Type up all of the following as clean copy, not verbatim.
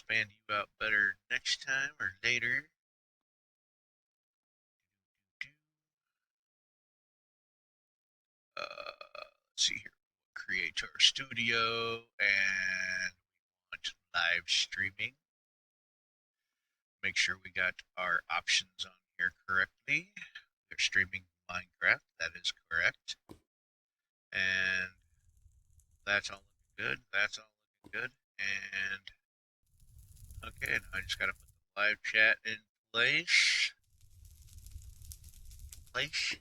expand you out better next time or later. Let's see here. Create our studio and want live streaming. Make sure we got our options on here correctly. We're streaming Minecraft. That is correct. And that's all looking good. That's all looking good. And okay, now I just gotta put the live chat in place. Place.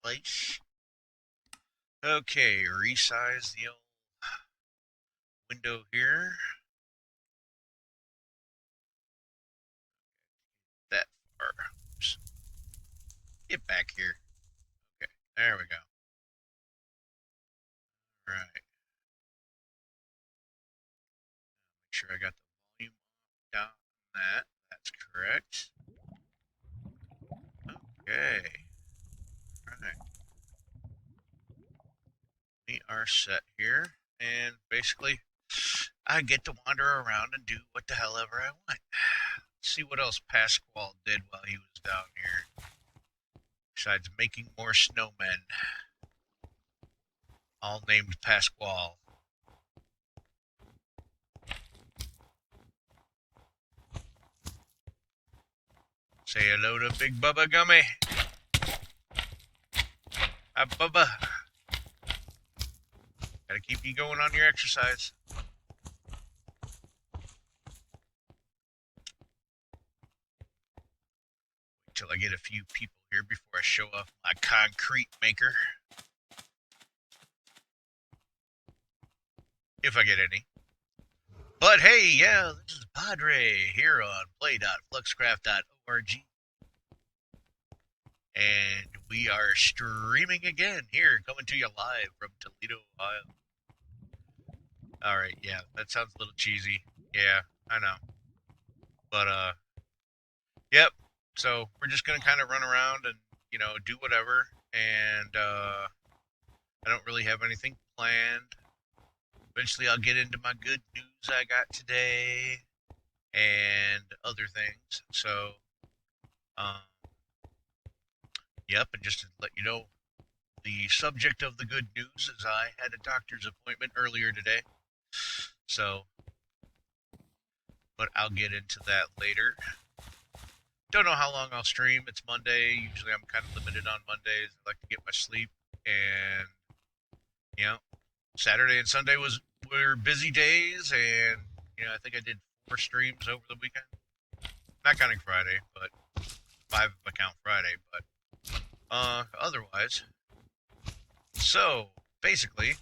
Place. Okay, resize the old window here. That far. Oops. Get back here. Okay, there we go. All right. Make sure I got the volume down on that. That's correct. Okay. All right. We are set here. And basically, I get to wander around and do what the hell ever I want. Let's see what else Pasquale did while he was down here. Besides making more snowmen. All named Pasquale. Say hello to Big Bubba Gummy. Hi, Bubba. Gotta keep you going on your exercise. Wait till I get a few people here before I show off my concrete maker. If I get any. But hey, yeah, this is Padre here on play.fluxcraft.org. And we are streaming again here, coming to you live from Toledo, Ohio. Alright, yeah, that sounds a little cheesy. Yeah, I know. But, yep. So we're just gonna kind of run around and, do whatever. And, I don't really have anything planned. Eventually I'll get into my good news I got today and other things. So, um, yep, and just to let you know, the subject of the good news is I had a doctor's appointment earlier today. So, but I'll get into that later. Don't know how long I'll stream. It's Monday. Usually I'm kind of limited on Mondays. I like to get my sleep. And, Saturday and Sunday were busy days. And, I think I did 4 streams over the weekend. Not counting Friday, but 5 if I count Friday. But otherwise. So, basically,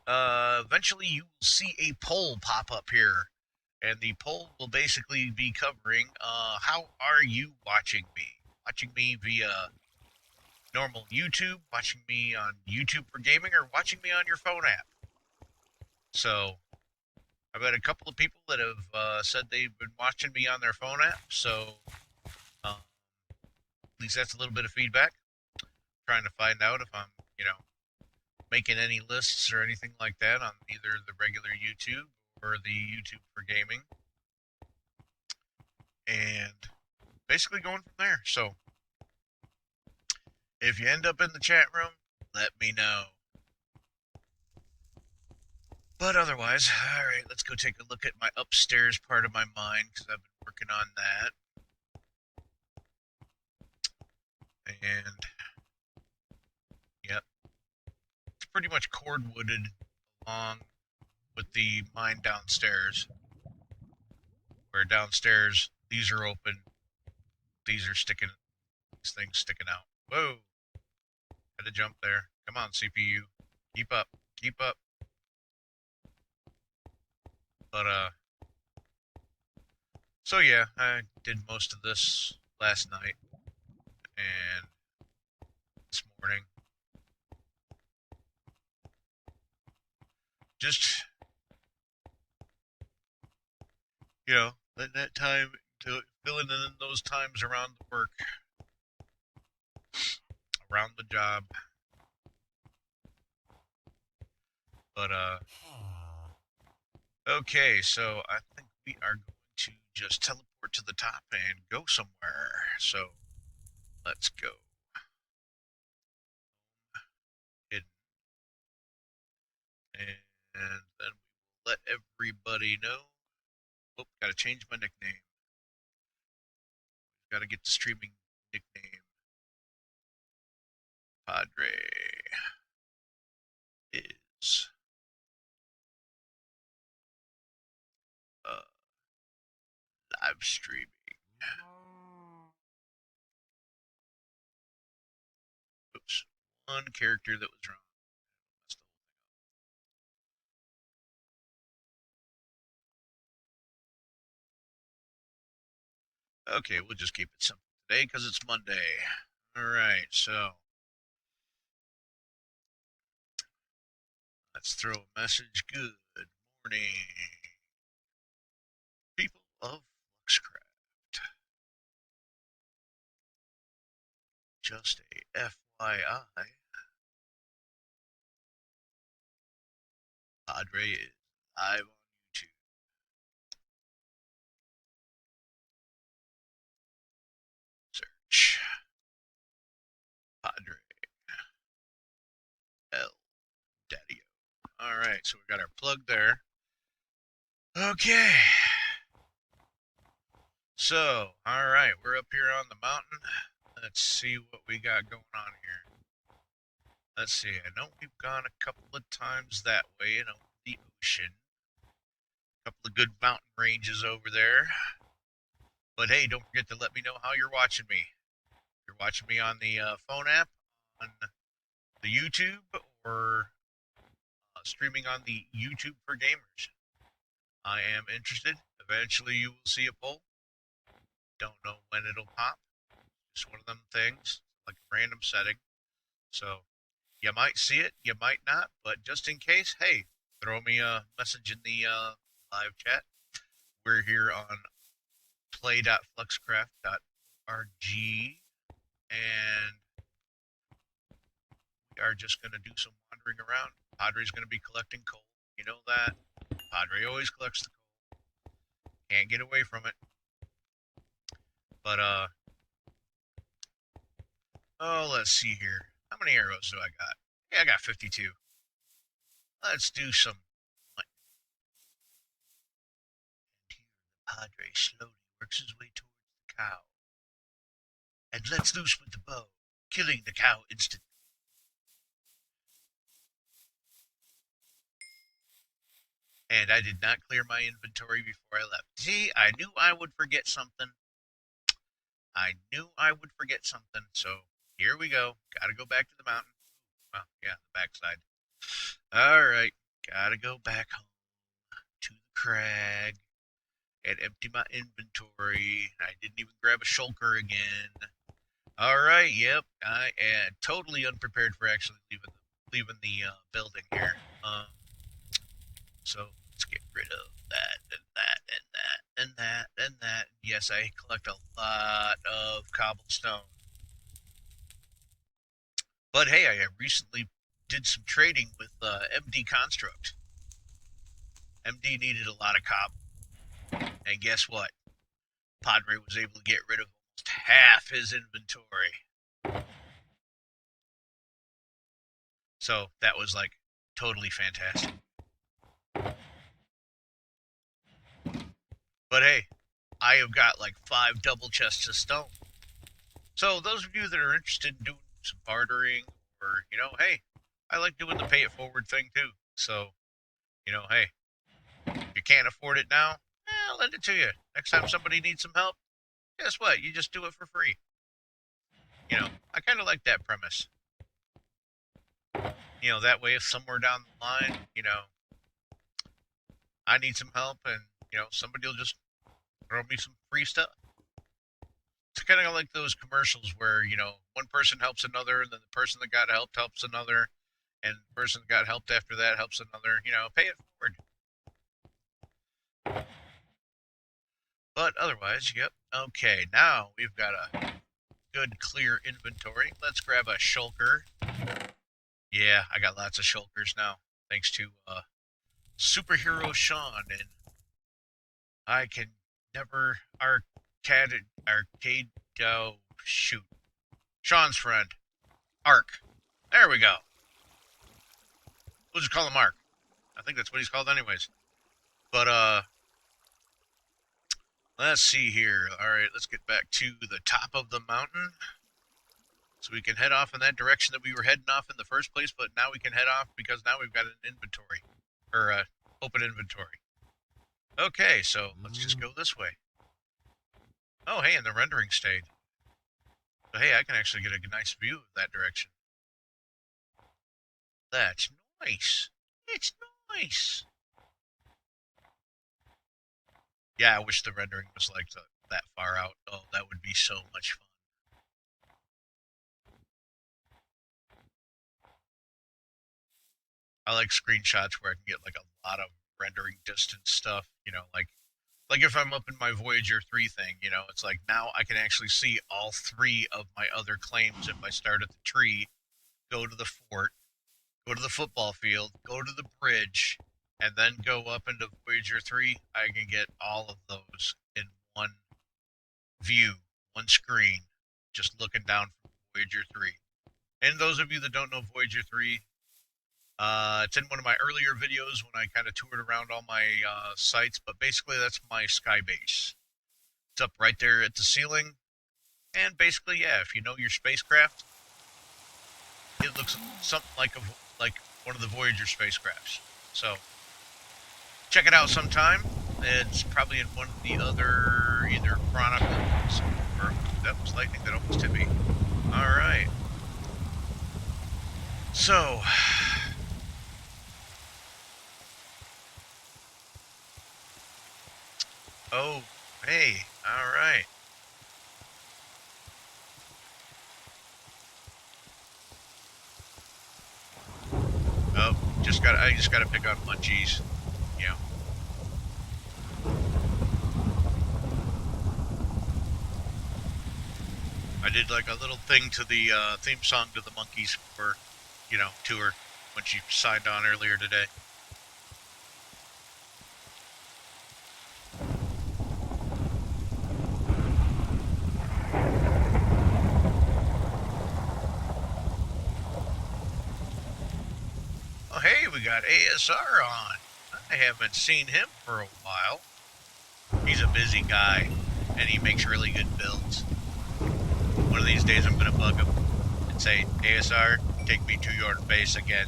eventually you will see a poll pop up here. And the poll will basically be covering how are you watching me? Watching me via normal YouTube, watching me on YouTube for gaming, or watching me on your phone app. So I've had a couple of people that have said they've been watching me on their phone app. So at least that's a little bit of feedback. Trying to find out if I'm, making any lists or anything like that on either the regular YouTube or the YouTube for gaming. And basically going from there. So if you end up in the chat room, let me know. But otherwise, all right, let's go take a look at my upstairs part of my mind because I've been working on that. And, yep, it's pretty much cordwooded along with the mine downstairs. Where downstairs, these are open, these are sticking, these things sticking out. Whoa, had to jump there. Come on, CPU, keep up, keep up. But, so yeah, I did most of this last night and this morning. Just, letting that time to filling in those times around the work, around the job. But Okay, so I think we are going to just teleport to the top and go somewhere. So let's go. Hidden. And then we will let everybody know. Oh, gotta change my nickname. Gotta get the streaming nickname. Padre is uh, live streaming. Oops. One character that was wrong. Okay, we'll just keep it simple today because it's Monday. Alright, so let's throw a message. Good morning, people of Fluxcraft. Just a FYI, Padre is live on YouTube. Search Padre L Daddy. Alright, so we got our plug there. Okay. So, alright, we're up here on the mountain. Let's see what we got going on here. Let's see, I know we've gone a couple of times that way, over the ocean. A couple of good mountain ranges over there. But hey, don't forget to let me know how you're watching me. You're watching me on the phone app, on the YouTube, or streaming on the YouTube for Gamers. I am interested. Eventually, you will see a poll. Don't know when it'll pop. Just one of them things, like a random setting. So you might see it, you might not, but just in case, hey, throw me a message in the live chat. We're here on play.fluxcraft.org, and we are just going to do some wandering around. Padre's going to be collecting coal. You know that. Padre always collects the coal. Can't get away from it. But, oh, let's see here. How many arrows do I got? Yeah, I got 52. Let's do some. And here the Padre slowly works his way towards the cow and lets loose with the bow, killing the cow instantly. And I did not clear my inventory before I left. See, I knew I would forget something. So here we go. Gotta go back to the mountain. Well, yeah, the backside. Alright, gotta go back home to the crag and empty my inventory. I didn't even grab a shulker again. Alright, yep, I am totally unprepared for actually leaving the building here. So let's get rid of that and that and that and that and that. Yes, I collect a lot of cobblestone. But hey, I recently did some trading with MD Construct. MD needed a lot of cobble. And guess what? Padre was able to get rid of almost half his inventory. So that was like totally fantastic. But hey, I have got like 5 double chests of stone. So those of you that are interested in doing some bartering, or hey, I like doing the pay it forward thing too. So hey, if you can't afford it now, I'll lend it to you. Next time somebody needs some help, guess what? You just do it for free. I kind of like that premise. That way if somewhere down the line, I need some help and, somebody will just throw me some free stuff. It's kind of like those commercials where, one person helps another and then the person that got helped helps another and the person that got helped after that helps another, pay it forward. But otherwise, yep. Okay, now we've got a good clear inventory. Let's grab a shulker. Yeah, I got lots of shulkers now, thanks to Superhero Sean, and I can never arcade. Oh shoot, Sean's friend, Ark. There we go. We'll just call him Ark. I think that's what he's called, anyways. But let's see here. All right, let's get back to the top of the mountain, so we can head off in that direction that we were heading off in the first place. But now we can head off because now we've got an inventory, or open inventory. Okay, so let's just go this way. Oh, hey, and the rendering stayed. So, hey, I can actually get a nice view of that direction. That's nice. It's nice. Yeah, I wish the rendering was like that far out. Oh, that would be so much fun. I like screenshots where I can get like a lot of rendering distance stuff, you know, like if I'm up in my Voyager 3 thing, you know, it's like now I can actually see all 3 of my other claims if I start at the tree, go to the fort, go to the football field, go to the bridge, and then go up into Voyager 3. I can get all of those in one view, one screen, just looking down from Voyager 3. And those of you that don't know Voyager 3, it's in one of my earlier videos when I kind of toured around all my sites, but basically that's my sky base. It's up right there at the ceiling, and basically, yeah, if you know your spacecraft, it looks something like one of the Voyager spacecrafts. So check it out sometime. It's probably in one of the other either Chronicles or that was lightning that almost hit me. All right. So. Oh, hey, all right. Oh, I just gotta pick up munchies. Yeah. I did like a little thing to the theme song to the Monkeys for, you know, tour when she signed on earlier today. Oh, hey, we got ASR on. I haven't seen him for a while. He's a busy guy, and he makes really good builds. One of these days I'm going to bug him and say, ASR, take me to your base again.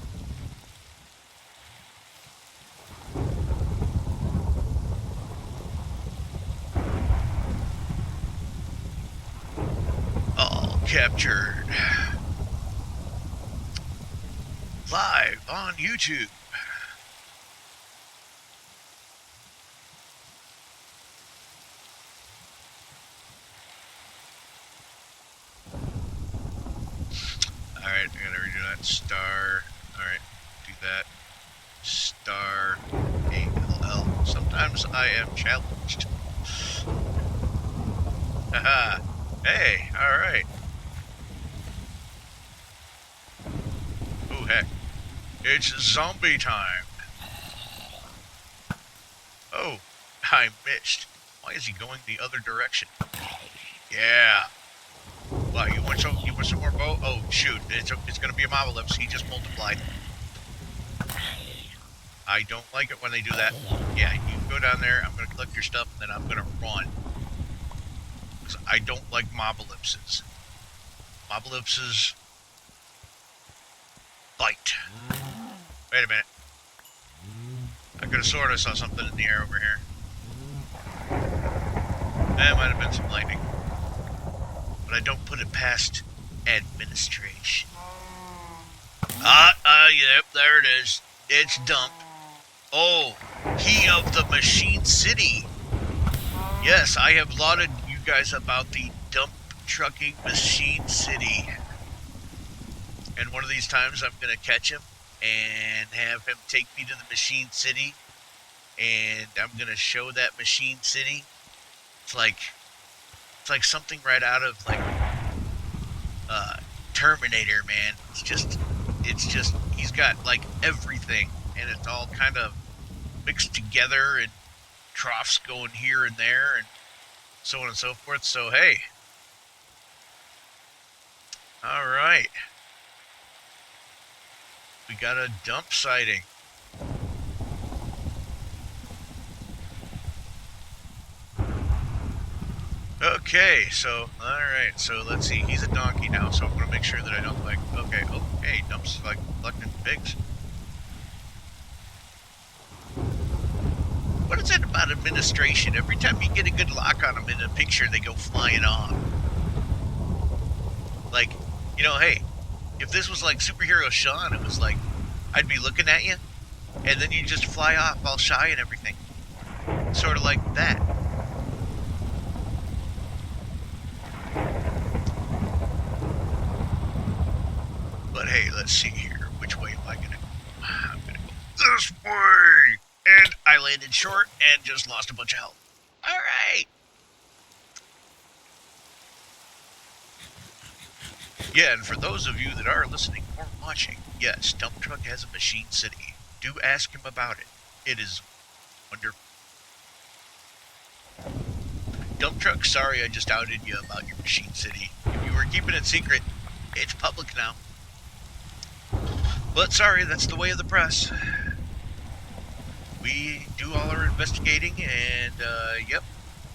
All captured. Live on YouTube. Alright, I gotta redo that. Star. Alright, do that. Star. ALL. Sometimes I am challenged. Haha. Hey, alright. Oh, heck. It's zombie time. Oh, I missed. Why is he going the other direction? Yeah. Wow, you want some more bow? Oh, shoot. It's going to be a Mobalypse. He just multiplied. I don't like it when they do that. Yeah, you can go down there. I'm going to collect your stuff, and then I'm going to run. Because I don't like Mobalypses. Mobalypses bite. Wait a minute. I could have sworn I saw something in the air over here. That might have been some lightning. But I don't put it past administration. Yep, there it is. It's dumped. Oh, key of the Machine City. Yes, I have lauded you guys about the dump trucking Machine City. And one of these times I'm going to catch him and have him take me to the Machine City. And I'm going to show that Machine City. It's like something right out of like Terminator, man. It's just he's got like everything, and it's all kind of mixed together and troughs going here and there and so on and so forth. So, hey. All right. We got a dump sighting. Okay, so, alright, so let's see. He's a donkey now, so I'm going to make sure that I don't, like, okay, okay, dumps, like, collecting pigs. What is it about administration? Every time you get a good lock on them in a picture, they go flying off. Like, you know, hey, if this was like Superhero Sean, it was like, I'd be looking at you, and then you just fly off all shy and everything. Sort of like that. But hey, let's see here. Which way am I going to go? I'm going to go this way! And I landed short and just lost a bunch of health. Alright! Yeah, and for those of you that are listening or watching, yes, Dump Truck has a Machine City. Do ask him about it. It is wonderful. Dump Truck, sorry I just outed you about your Machine City. If you were keeping it secret, it's public now. But sorry, that's the way of the press. We do all our investigating, and yep,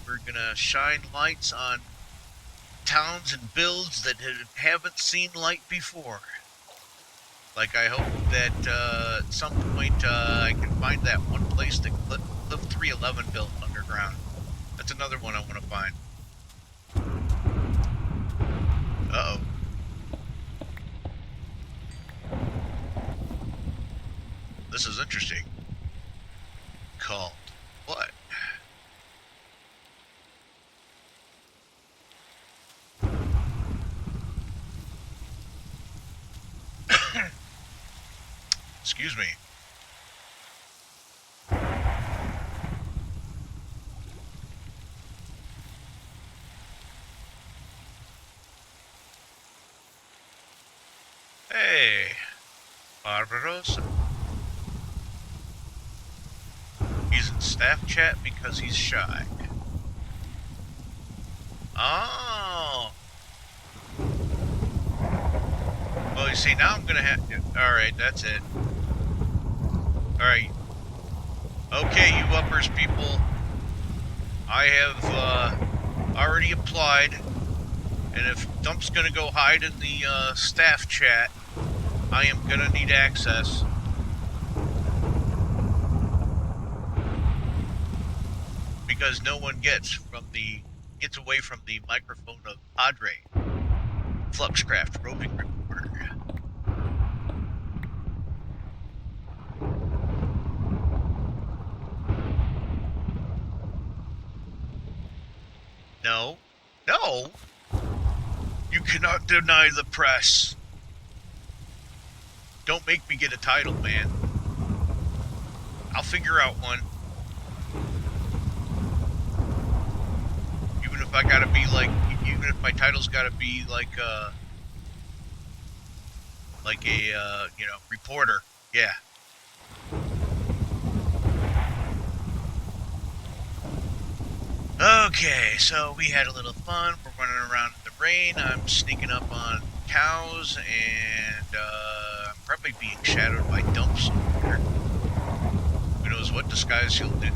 we're gonna shine lights on towns and builds that haven't seen light before. Like, I hope that at some point I can find that one place that Cliff 311 built underground. That's another one I want to find. Uh-oh. This is interesting. Called what? Excuse me. Hey, Barbarossa. He's in staff chat because he's shy. Oh. Well, you see, now I'm gonna have to... Alright, that's it. Alright. Okay, you uppers people. I have already applied. And if Dump's gonna go hide in the staff chat, I am gonna need access. Because no one gets away from the microphone of Padre, Fluxcraft roving reporter. No, no, you cannot deny the press. Don't make me get a title, man. I'll figure out one. Even if I gotta be like, even if my title's gotta be like a, you know, reporter. Yeah. Okay, so we had a little fun. We're running around in the rain. I'm sneaking up on cows, and I'm probably being shadowed by Dumps here. Who knows what disguise he'll do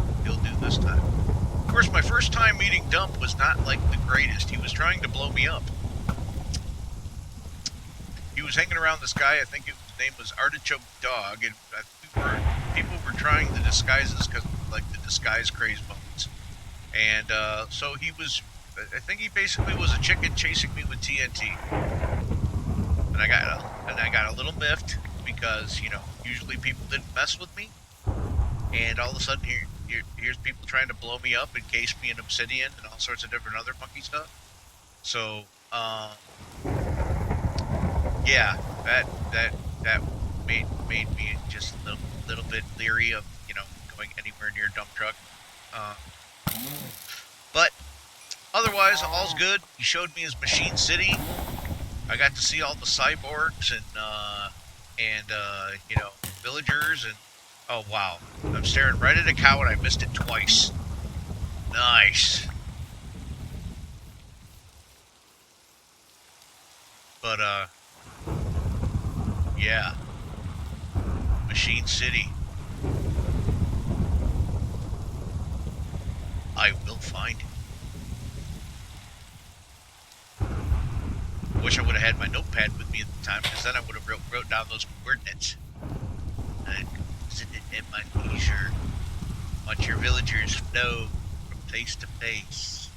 this time. Of course, my first time meeting Dump was not like the greatest. He was trying to blow me up. He was hanging around this guy, I think his name was Artichoke Dog, and people were trying the disguises because like the disguise craze moments. And so he was, I think he basically was a chicken chasing me with TNT. And I got a little miffed because, you know, usually people didn't mess with me. And all of a sudden here's people trying to blow me up, encase me in obsidian and all sorts of different other funky stuff. So, yeah, that made me just a little bit leery of, you know, going anywhere near Dump Truck. But otherwise, all's good. He showed me his Machine City. I got to see all the cyborgs and you know, villagers and Oh, wow. I'm staring right at a cow and I missed it twice. Nice. But, yeah. Machine City. I will find it. I wish I would have had my notepad with me at the time, because then I would have wrote down those coordinates. And visit it at my leisure. Watch your villagers flow from place to place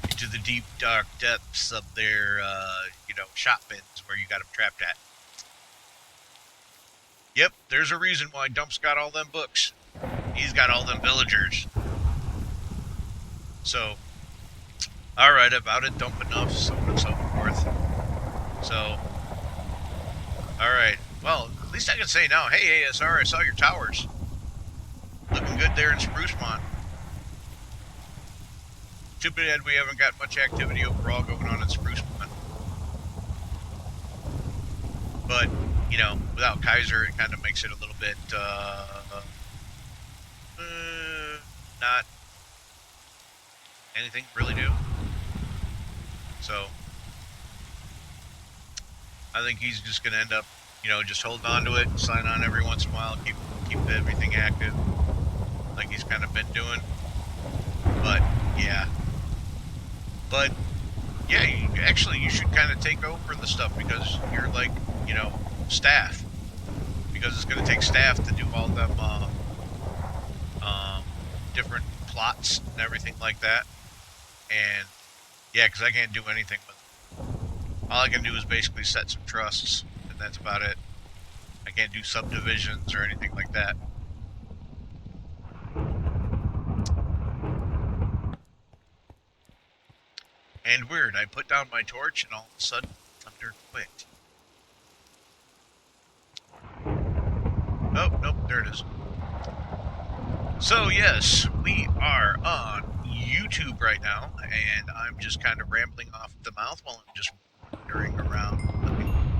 into the deep, dark depths of their, shop bins where you got them trapped at. Yep, there's a reason why Dump's got all them books. He's got all them villagers. So, alright, about it, Dump enough, so on and so forth. So, alright. Well, at least I can say now, hey, ASR, I saw your towers. Looking good there in Sprucemont. Too bad we haven't got much activity overall going on in Sprucemont. But, without Kaiser, it kind of makes it a little bit, not anything really new. So, I think he's just going to end up, just holding on to it, sign on every once in a while, keep everything active, like he's kind of been doing. But, yeah. But, yeah, you should kind of take over the stuff, because you're like, staff. Because it's going to take staff to do all them different plots and everything like that. And, yeah, because I can't do anything with it. All I can do is basically set some trusts, and that's about it. I can't do subdivisions or anything like that. And weird, I put down my torch and all of a sudden, thunder quit. Oh, nope, there it is. So, yes, we are on YouTube right now, and I'm just kind of rambling off the mouth while I'm just wandering around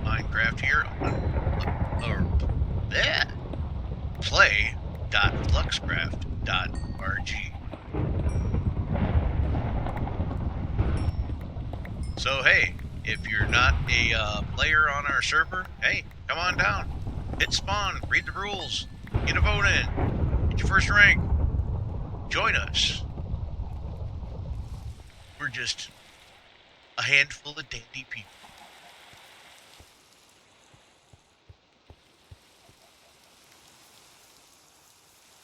Minecraft here on play.fluxcraft.org. So, hey, if you're not a player on our server, hey, come on down. Hit spawn, read the rules, get a vote in, get your first rank, join us. We're just a handful of dandy people.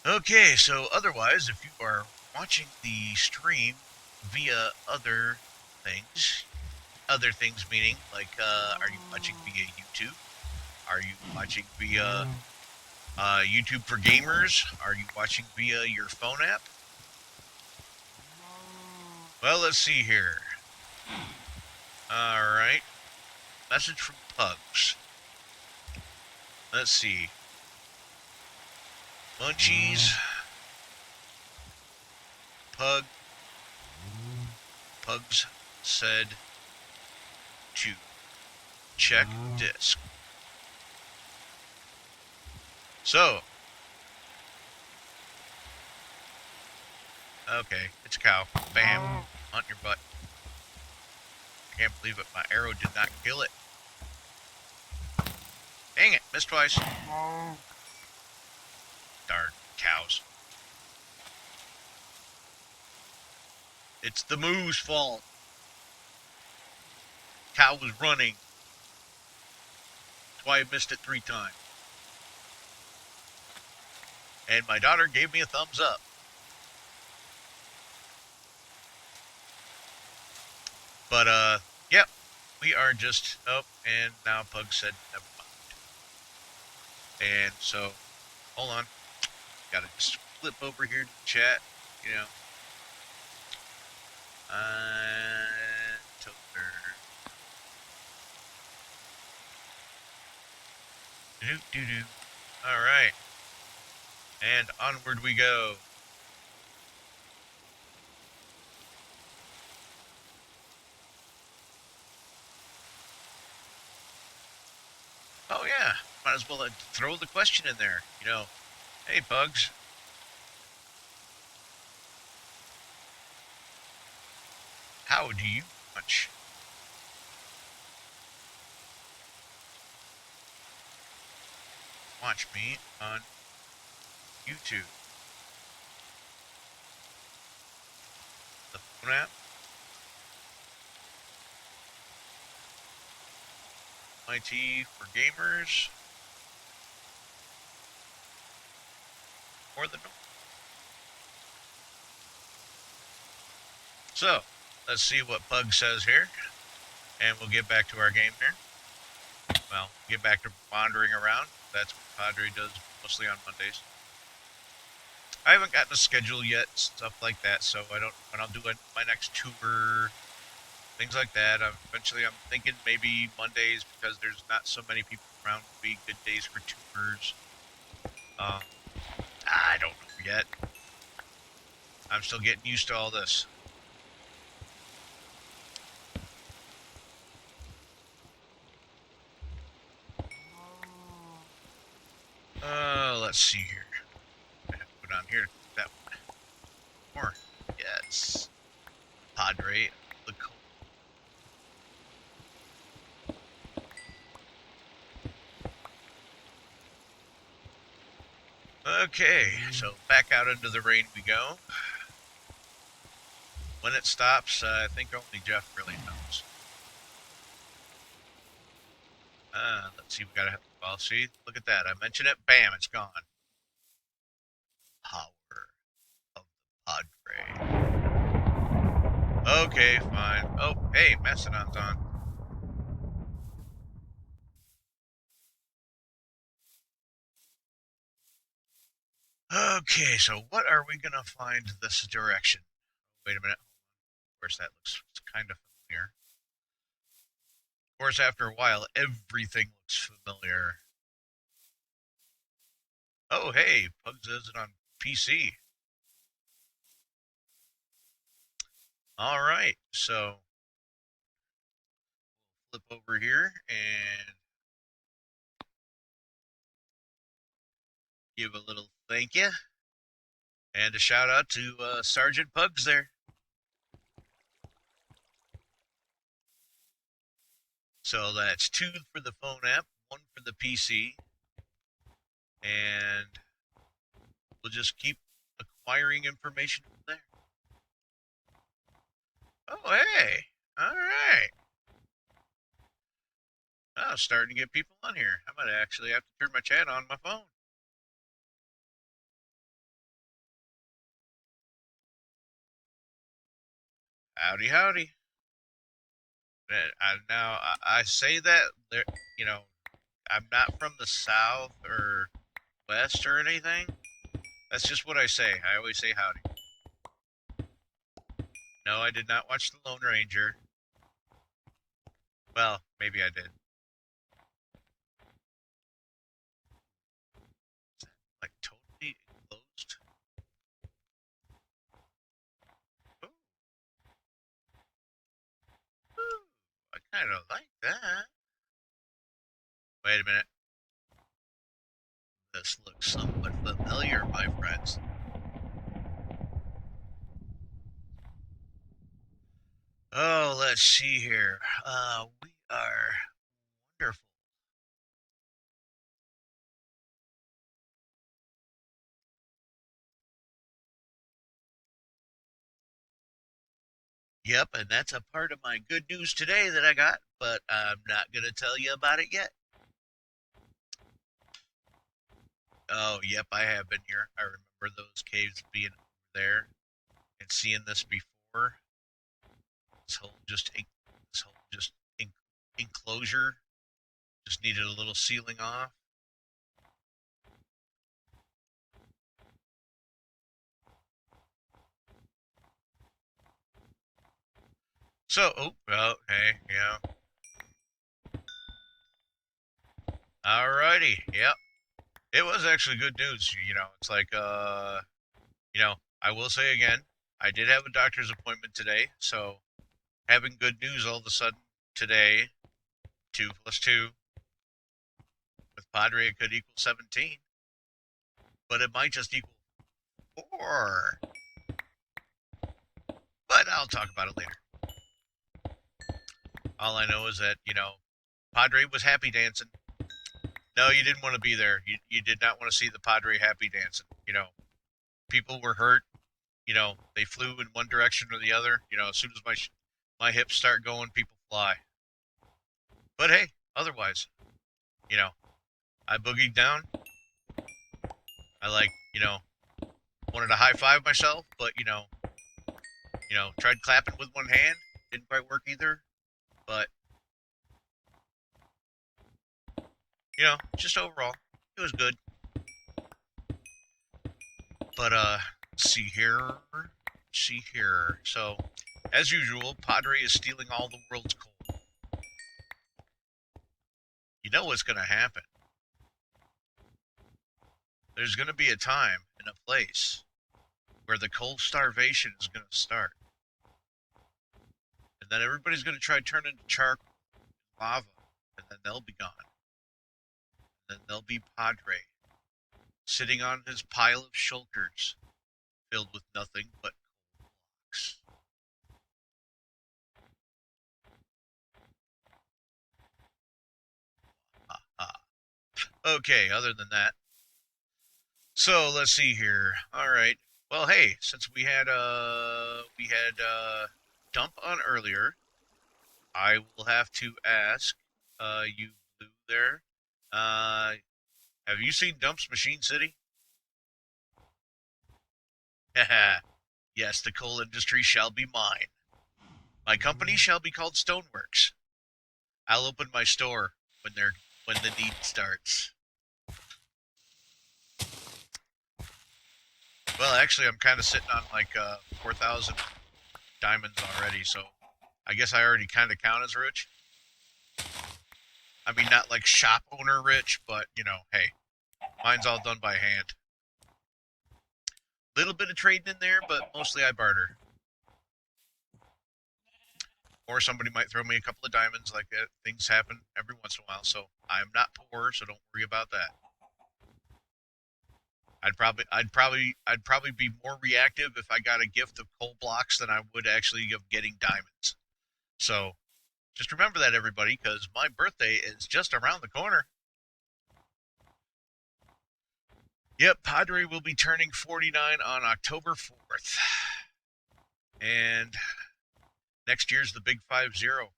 Okay, so otherwise, if you are watching the stream via other things meaning, like, are you watching via YouTube? Are you watching via YouTube for gamers? Are you watching via your phone app? Well, let's see here. Alright. Message from Pugs. Let's see. Munchies. Pugs said to check disk. So. Okay, it's a cow. Bam. On your butt. I can't believe it. My arrow did not kill it. Dang it. Missed twice. Darn cows. It's the moo's fault. Cow was running. That's why I missed it 3 times. And my daughter gave me a thumbs up. But, yep. We are just... Oh, and now Pug said never mind. And so, hold on. Gotta just flip over here to the chat, Toker. Do-do-do-do. Alright. And onward we go. Oh yeah, might as well throw the question in there. Hey, Bugs. How do you watch me on YouTube? The phone app, MIT for gamers, or the normal. So, let's see what Pug says here, and we'll get back to our game here. Well, get back to wandering around. That's what Padre does mostly on Mondays. I haven't gotten a schedule yet, stuff like that, so I don't know when I'll do my next tour, things like that. Eventually, I'm thinking maybe Mondays because there's not so many people around to be good days for tours. Um, I don't know yet. I'm still getting used to all this. Let's see here. I have to go down here. That one. More. Yes. Padre. The Okay, so back out into the rain we go. When it stops, I think only Jeff really knows. Let's see, we gotta have, well, see, look at that. I mentioned it, bam, it's gone. Power of the Padre. Okay, fine. Oh, hey, Mastodon's on. Okay, so what are we gonna find this direction? Wait a minute. Of course, that looks kind of familiar. Of course, after a while, everything looks familiar. Oh, hey, Pug says it on PC. All right, so flip over here and give a little thank you and a shout out to Sergeant Pugs there. So that's 2 for the phone app, 1 for the PC, and we'll just keep acquiring information from there. Oh, hey, all right. Oh, starting to get people on here. I might actually have to turn my chat on my phone. Howdy, howdy. I say that there, you know, I'm not from the South or West or anything. That's just what I say. I always say howdy. No, I did not watch The Lone Ranger. Well, maybe I did. Like totally enclosed. Ooh, ooh, I kind of like that. Wait a minute. This looks somewhat familiar, my friends. Oh, let's see here. We are wonderful. Yep, and that's a part of my good news today that I got, but I'm not going to tell you about it yet. Oh, yep, I have been here. I remember those caves being over there and seeing this before. This whole enclosure just needed a little sealing off. So, hey, yeah. Alrighty, yep. It was actually good news. It's like, I will say again, I did have a doctor's appointment today, so having good news all of a sudden today, 2 plus 2 with Padre could equal 17. but it might just equal 4. But I'll talk about it later. All I know is that, Padre was happy dancing. No, you didn't want to be there. You did not want to see the Padre happy dancing. People were hurt. They flew in one direction or the other. As soon as my hips start going, people fly. But hey, otherwise, you know, I boogied down. I wanted to high five myself, but tried clapping with one hand. Didn't quite work either. But just overall, it was good. But let's see here. So, as usual, Padre is stealing all the world's coal. You know what's going to happen. There's going to be a time and a place where the coal starvation is going to start. And then everybody's going to try to turn into charcoal, lava, and then they'll be gone. And then there'll be Padre sitting on his pile of shulkers filled with nothing but coal blocks. Okay, other than that. So let's see here. All right. Well, hey, since we had dump on earlier, I will have to ask you blue there. Have you seen Dump's Machine City? Yes, the coal industry shall be mine. My company shall be called Stoneworks. I'll open my store when the need starts. Well, actually, I'm kind of sitting on like 4,000 diamonds already, so I guess I already kind of count as rich. I mean, not like shop owner rich, but hey, mine's all done by hand. Little bit of trading in there, but mostly I barter. Or somebody might throw me a couple of diamonds like that. Things happen every once in a while, so I'm not poor, so don't worry about that. I'd probably be more reactive if I got a gift of coal blocks than I would actually of getting diamonds. So just remember that, everybody, because my birthday is just around the corner. Yep, Padre will be turning 49 on October 4th. And next year's the big 5-0.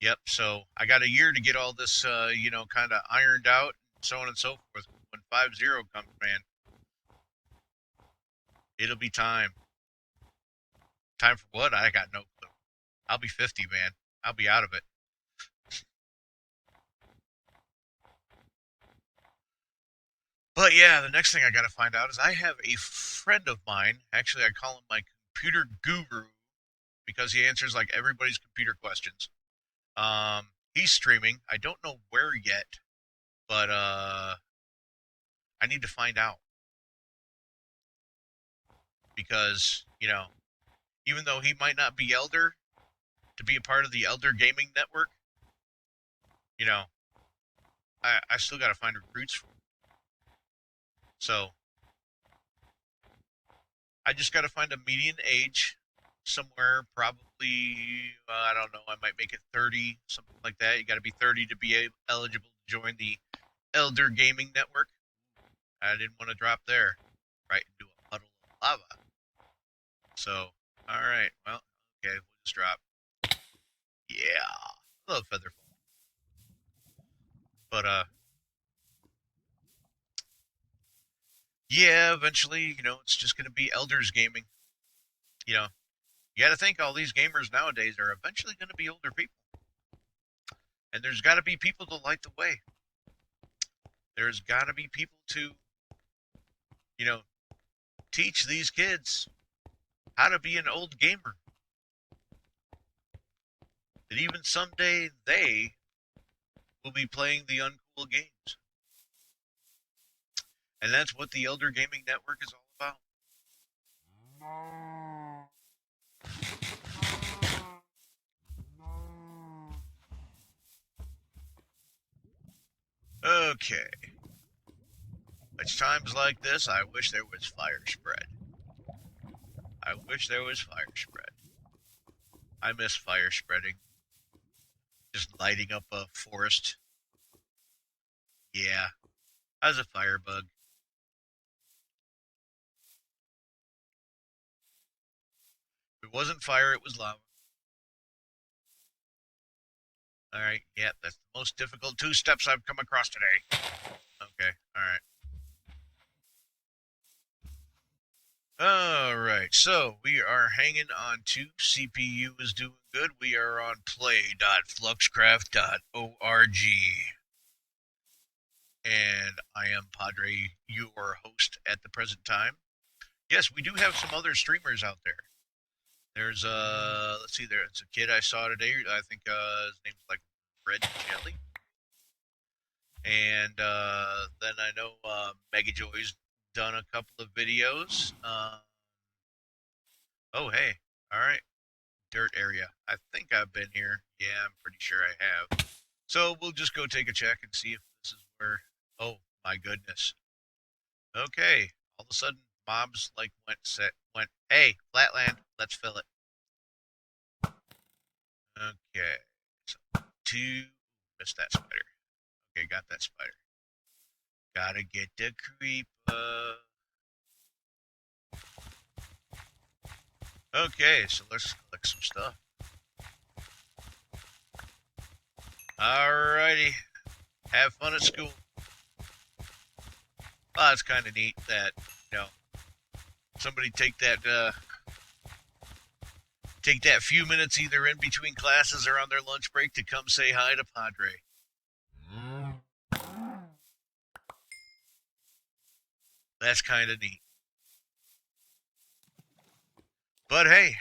Yep, so I got a year to get all this, kind of ironed out, and so on and so forth. When 5-0 comes, man, it'll be time. Time for what? I got no clue. I'll be 50, man. I'll be out of it. But yeah, the next thing I got to find out is I have a friend of mine. Actually, I call him my computer guru because he answers like everybody's computer questions. He's streaming. I don't know where yet, but I need to find out because even though he might not be Elder to be a part of the Elder Gaming Network, you know, I still got to find recruits for him. So I just got to find a median age somewhere, probably, I don't know, I might make it 30, something like that. You got to be 30 to be eligible to join the Elder Gaming Network. I didn't want to drop there, right into a puddle of lava. So, all right, well, okay, we'll just drop. Yeah, I love Featherfall. But, yeah, eventually, it's just going to be Elders Gaming. You know, you got to think all these gamers nowadays are eventually going to be older people. And there's got to be people to light the way. There's got to be people to, teach these kids how to be an old gamer. That even someday they will be playing the uncool games. And that's what the Elder Gaming Network is all about. Okay. It's times like this I wish there was fire spread. I wish there was fire spread. I miss fire spreading. Just lighting up a forest. Yeah, I was a firebug. If it wasn't fire, it was lava. Alright, yeah, that's the most difficult 2 steps I've come across today. Okay, alright. Alright, so we are hanging on to CPU is doing good. We are on play.fluxcraft.org. And I am Padre, your host at the present time. Yes, we do have some other streamers out there. There's let's see, there's a kid I saw today. I think his name's like Red Jelly. And then I know Mega Joy's done a couple of videos. Oh hey, all right, dirt area. I think I've been here. Yeah, I'm pretty sure I have. So we'll just go take a check and see if this is where. Oh my goodness. Okay, all of a sudden mobs like went. Hey, flatland. Let's fill it. Okay, so two. Missed that spider. Okay, got that spider. Gotta get the creeper. Okay, so let's collect some stuff. Alrighty. Have fun at school. Oh, it's kind of neat that, you know, somebody take that few minutes either in between classes or on their lunch break to come say hi to Padre. That's kind of neat. But hey,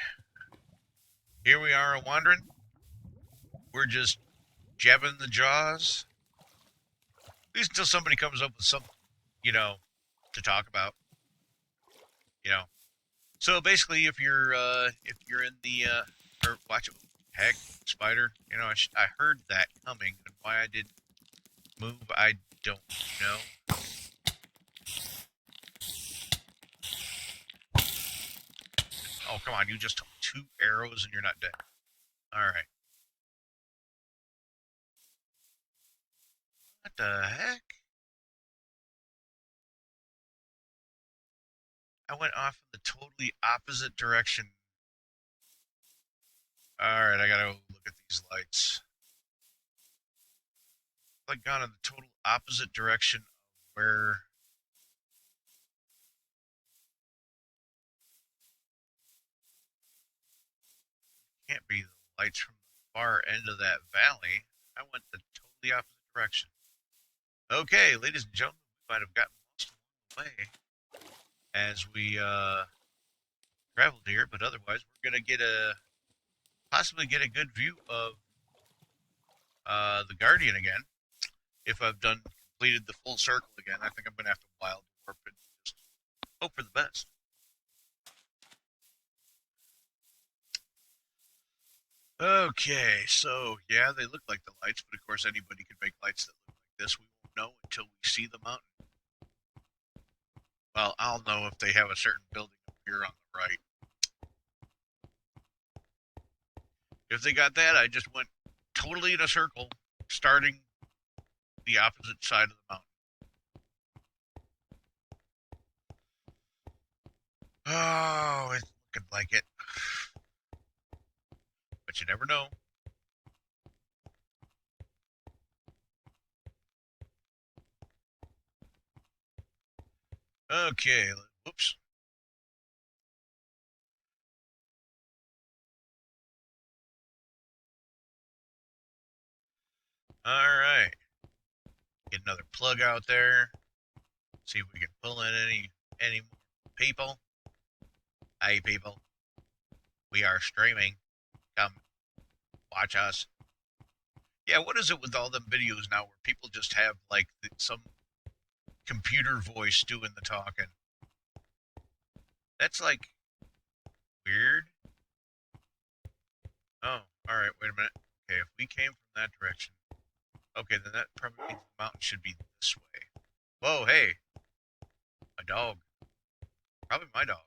here we are wandering. We're just jabbing the jaws. At least until somebody comes up with something, you know, to talk about. You know. So basically, if you're in the or watch it, heck, spider. You know, I heard that coming, and why I didn't move, I don't know. Oh come on, you just took 2 arrows and you're not dead. All right. What the heck? I went off in the totally opposite direction. All right, I gotta look at these lights. Like gone in the total opposite direction of where. Can't be the lights from the far end of that valley. I went the totally opposite direction. Okay, ladies and gentlemen, we might have gotten lost along the way as we traveled here, but otherwise we're gonna possibly get a good view of the Guardian again. If I've completed the full circle again, I think I'm gonna have to wild warp and just hope for the best. Okay, so yeah, they look like the lights, but of course anybody can make lights that look like this. We won't know until we see the mountain. Well, I'll know if they have a certain building up here on the right. If they got that, I just went totally in a circle, starting the opposite side of the mountain. Oh, it's looking like it. But you never know. Okay, whoops. Alright. Get another plug out there. See if we can pull in any more people. Hey people. We are streaming. Come watch us. Yeah, what is it with all them videos now where people just have like some computer voice doing the talking? That's like weird. Oh, alright, wait a minute. Okay, if we came from that direction. Okay, then that probably means the mountain should be this way. Whoa, hey. dog. Probably my dog.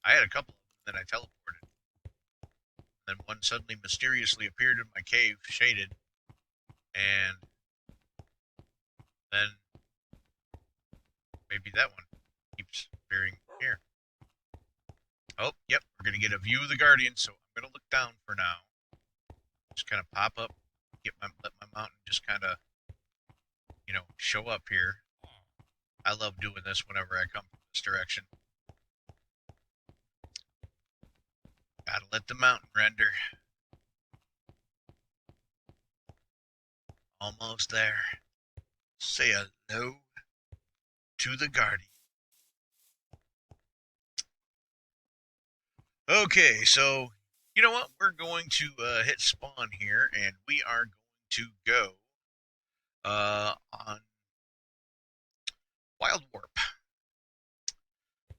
I had a couple of them that I teleported. Then one suddenly mysteriously appeared in my cave, shaded, and then maybe that one keeps appearing here. Oh, yep, we're going to get a view of the Guardian, so I'm going to look down for now. Just kind of pop up, let my mountain just kind of, show up here. I love doing this whenever I come from this direction. Gotta let the mountain render. Almost there. Say hello to the Guardian. Okay, so you know what? We're going to hit spawn here, and we are going to go on Wild Warp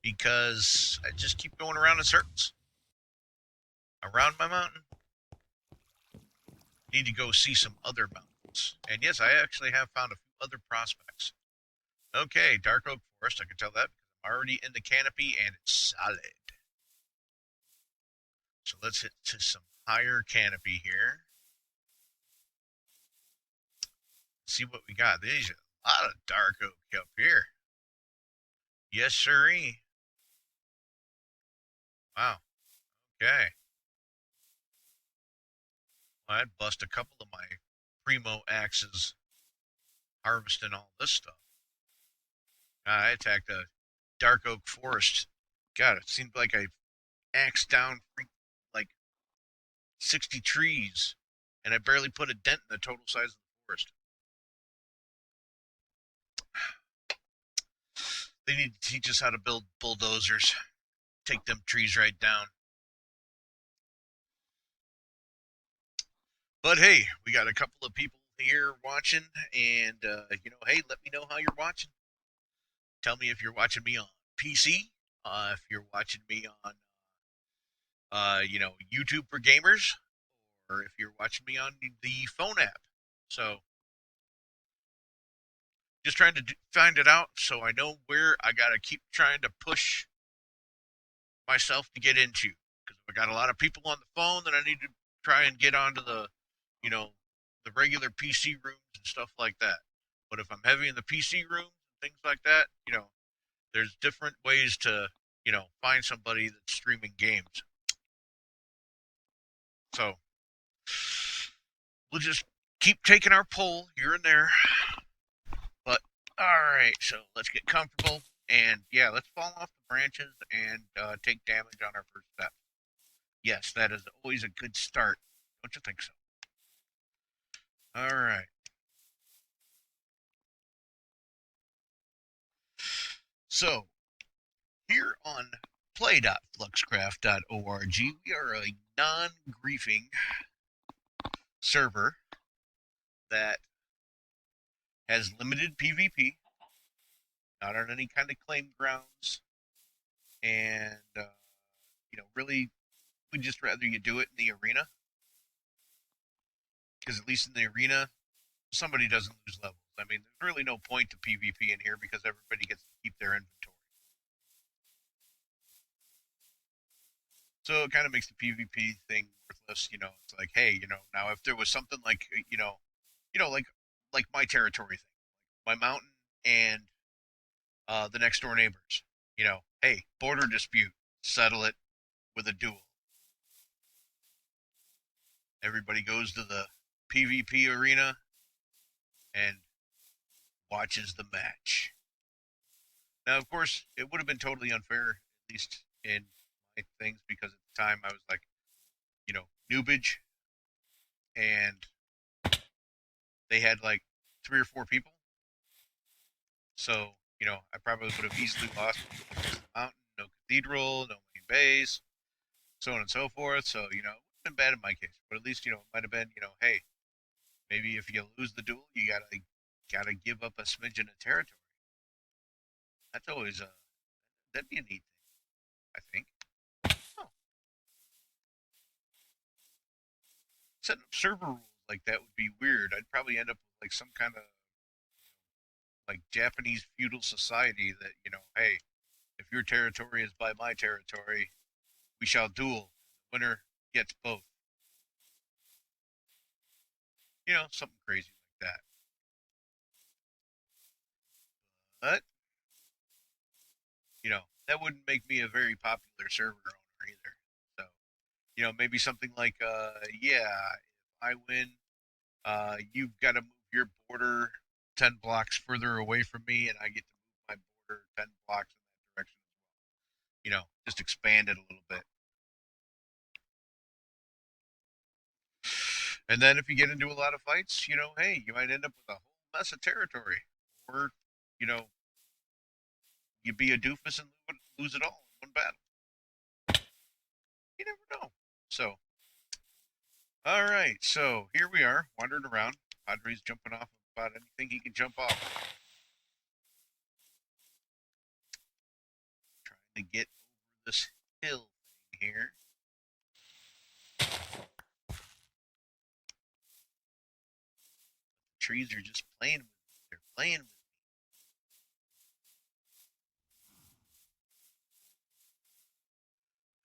because I just keep going around in circles around my mountain. Need to go see some other mountains, and yes, I actually have found a few other prospects. Okay, Dark Oak Forest. I can tell that because I'm already in the canopy and it's solid. So let's hit to some higher canopy here. See what we got. There's a lot of dark oak up here. Yes, sirree. Wow. Okay. Well, I'd bust a couple of my primo axes harvesting all this stuff. I attacked a dark oak forest. God, it seemed like I axed down like 60 trees, and I barely put a dent in the total size of the forest. They need to teach us how to build bulldozers. Take them trees right down. But hey, we got a couple of people here watching, and hey, let me know how you're watching. Tell me if you're watching me on PC, if you're watching me on, YouTube for gamers, or if you're watching me on the phone app. So just trying to find it out so I know where I gotta keep trying to push myself to get into, because I got a lot of people on the phone that I need to try and get onto you know, the regular PC rooms and stuff like that. But if I'm heavy in the PC rooms and things like that, there's different ways to, find somebody that's streaming games. So we'll just keep taking our pull here and there. But all right, so let's get comfortable and yeah, let's fall off the branches and take damage on our first step. Yes, that is always a good start. Don't you think so? All right. So here on play.fluxcraft.org, we are a non-griefing server that has limited PvP, not on any kind of claim grounds, and really, we'd just rather you do it in the arena, because at least in the arena, somebody doesn't lose levels. I mean, there's really no point to PvP in here because everybody gets to keep their inventory. So it kind of makes the PvP thing worthless. It's like, hey, now if there was something like, like my territory thing, my mountain and the next door neighbors. Hey, border dispute, settle it with a duel. Everybody goes to the PvP arena and watches the match. Now, of course, it would have been totally unfair, at least in my things, because at the time I was like, noobage, and they had like 3 or 4 people. So, I probably would have easily lost the mountain, no cathedral, no main base, so on and so forth. So, it would have been bad in my case. But at least, it might have been, hey, maybe if you lose the duel, you gotta give up a smidgen of territory. That's always that'd be a neat thing, I think. Oh, setting up server rules like that would be weird. I'd probably end up with like some kind of like Japanese feudal society that, hey, if your territory is by my territory, we shall duel. The winner gets both. Something crazy like that. But, that wouldn't make me a very popular server owner either. So, maybe something like, yeah, if I win, you've got to move your border 10 blocks further away from me, and I get to move my border 10 blocks in that direction. Just expand it a little bit. And then if you get into a lot of fights, hey, you might end up with a whole mess of territory. Or, you know, you be a doofus and lose it all in one battle. You never know. So, all right. So here we are, wandering around. Padre's jumping off about anything he can jump off. Trying to get over this hill thing here. The trees are just playing with me. They're playing with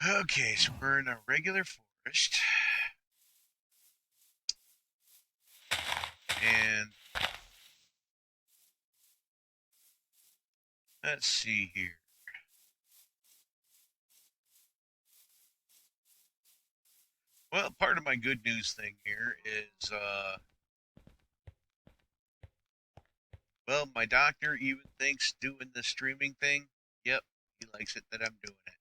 me. Okay, so we're in a regular forest. And let's see here. Well, part of my good news thing here is, well, my doctor even thinks doing the streaming thing, yep, he likes it that I'm doing it.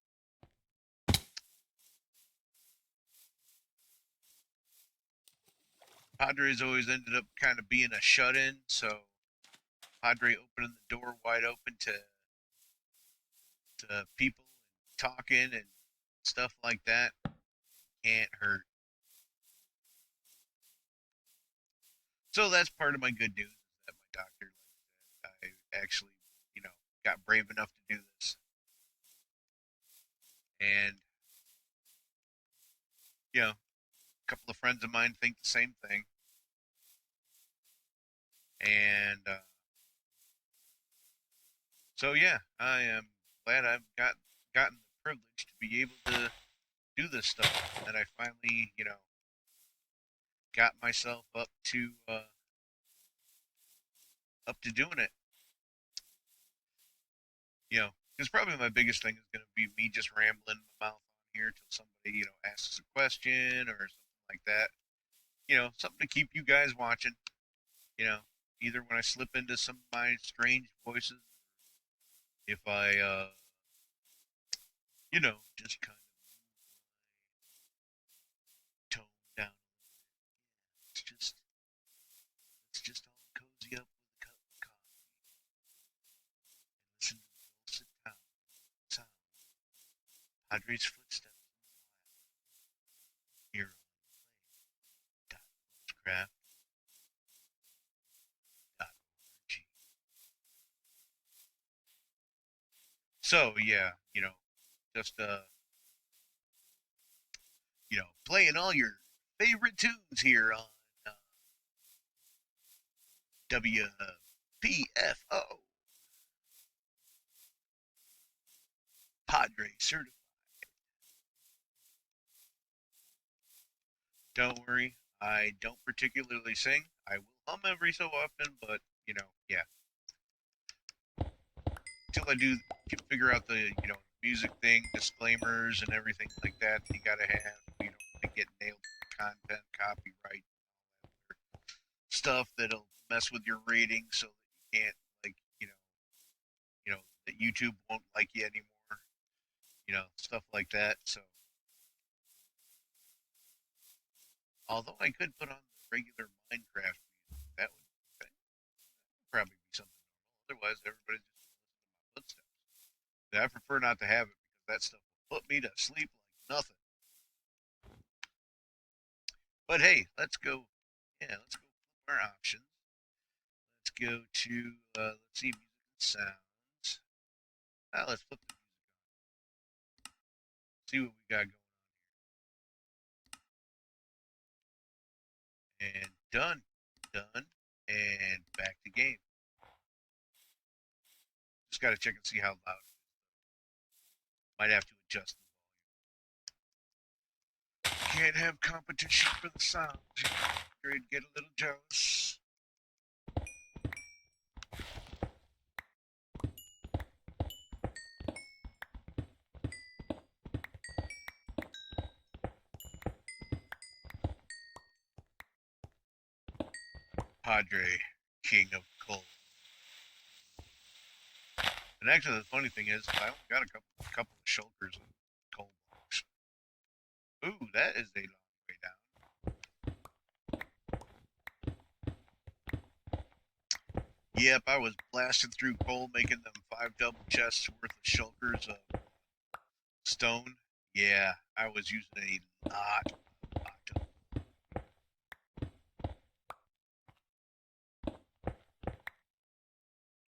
Padre's always ended up kind of being a shut in, so Padre opening the door wide open to people and talking and stuff like that can't hurt. So that's part of my good news is that my doctor likes that I actually, you know, got brave enough to do this. And, a couple of friends of mine think the same thing. And so, yeah, I am glad I've gotten the privilege to be able to do this stuff. And I finally, got myself up to doing it. Because probably my biggest thing is going to be me just rambling my mouth on here till somebody asks a question or something like that. Something to keep you guys watching. You know, Either when I slip into some of my strange voices, if I just kind of tone down. Let's just all cozy up with a cup of coffee and listen to the dulcet sound. Padre's footsteps here on play.craft.org. So yeah, just playing all your favorite tunes here on uh, WPFO Padre certified. Don't worry, I don't particularly sing. I will hum every so often, but yeah, until I do figure out the music thing, disclaimers and everything like that, you gotta have to get nailed with the content, copyright stuff that'll mess with your ratings, so that you can't like that YouTube won't like you anymore, stuff like that. So although I could put on the regular Minecraft music, that would probably be something normal. Otherwise, everybody's just listening to my footsteps. I prefer not to have it because that stuff will put me to sleep like nothing. But hey, let's go. Yeah, let's go flip our options. Let's go to let's see music and sounds. Let's flip the music on. See what we got going on. And done, and back to game. Just got to check and see how loud. Might have to adjust. Can't have competition for the sounds. You'd get a little jealous. Padre, king of coal. And actually, the funny thing is, I only got a couple of shulkers and coal blocks. Ooh, that is a long way down. Yep, I was blasting through coal, making them 5 double chests worth of shulkers of stone. Yeah, I was using a lot of.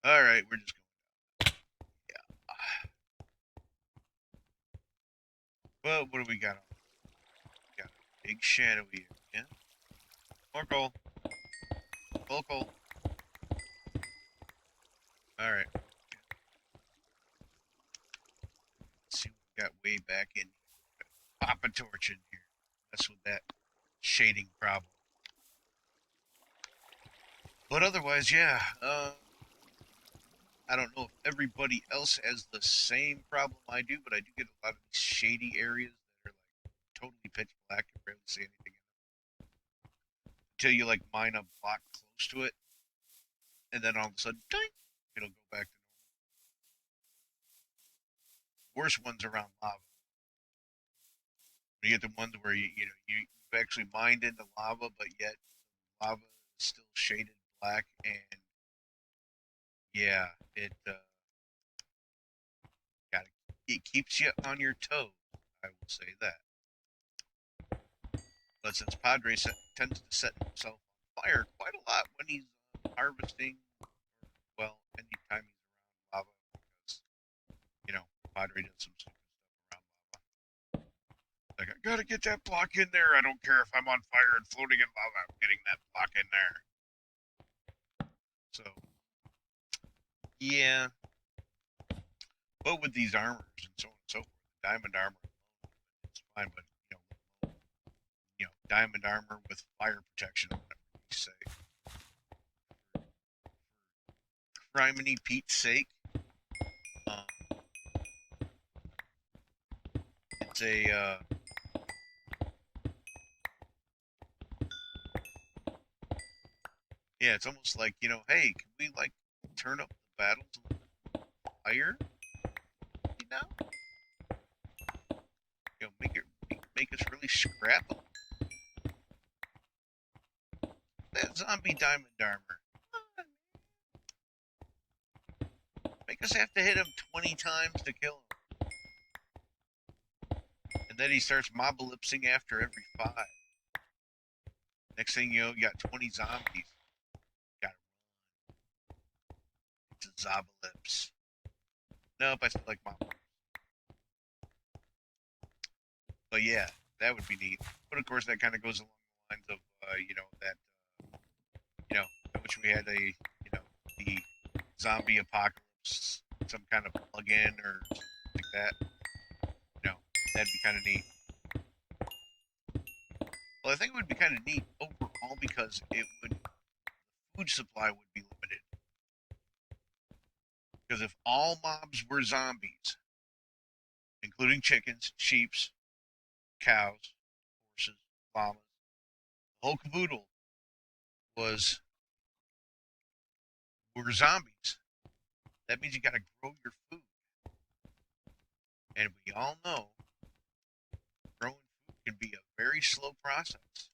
All right, we're just going. Yeah. Well, what do we got? We got a big shadow here. Yeah. More coal. Full coal. All right. Let's see what we got way back in. Pop a torch in here. That's with that shading problem. But otherwise, yeah. I don't know if everybody else has the same problem I do, but I do get a lot of these shady areas that are like totally pitch black and barely see anything in them. Until you like mine a block close to it, and then all of a sudden, ding, it'll go back to normal. Worst ones around lava. You get the ones where you've actually mined into lava, but yet lava is still shaded black, and yeah, got it keeps you on your toes. I will say that. But since Padre tends to set himself on fire quite a lot when he's harvesting, well, anytime he's around lava, because Padre does some stupid stuff around lava. Like, I gotta get that block in there. I don't care if I'm on fire and floating in lava. I'm getting that block in there. So, yeah. But with these armors and so on and so forth, diamond armor, it's fine. But diamond armor with fire protection, whatever you say. Criminy Pete's sake, um, it's a yeah, it's almost like hey, can we like turn up the battles a little higher? Make us really scrap that zombie diamond armor. Make us have to hit him 20 times to kill him. And then he starts mobalypsing after every 5. Next thing you know, you got 20 zombies. Got It's a zombalypse. Nope, I still like mobalypse. But yeah, that would be neat. But of course, that kind of goes along the lines of, I wish we had the zombie apocalypse, some kind of plug-in or something like that. That'd be kind of neat. Well, I think it would be kind of neat overall because food supply would be limited. Because if all mobs were zombies, including chickens, sheep, cows, horses, llamas, the whole caboodle was were zombies. That means you got to grow your food, and we all know growing food can be a very slow process.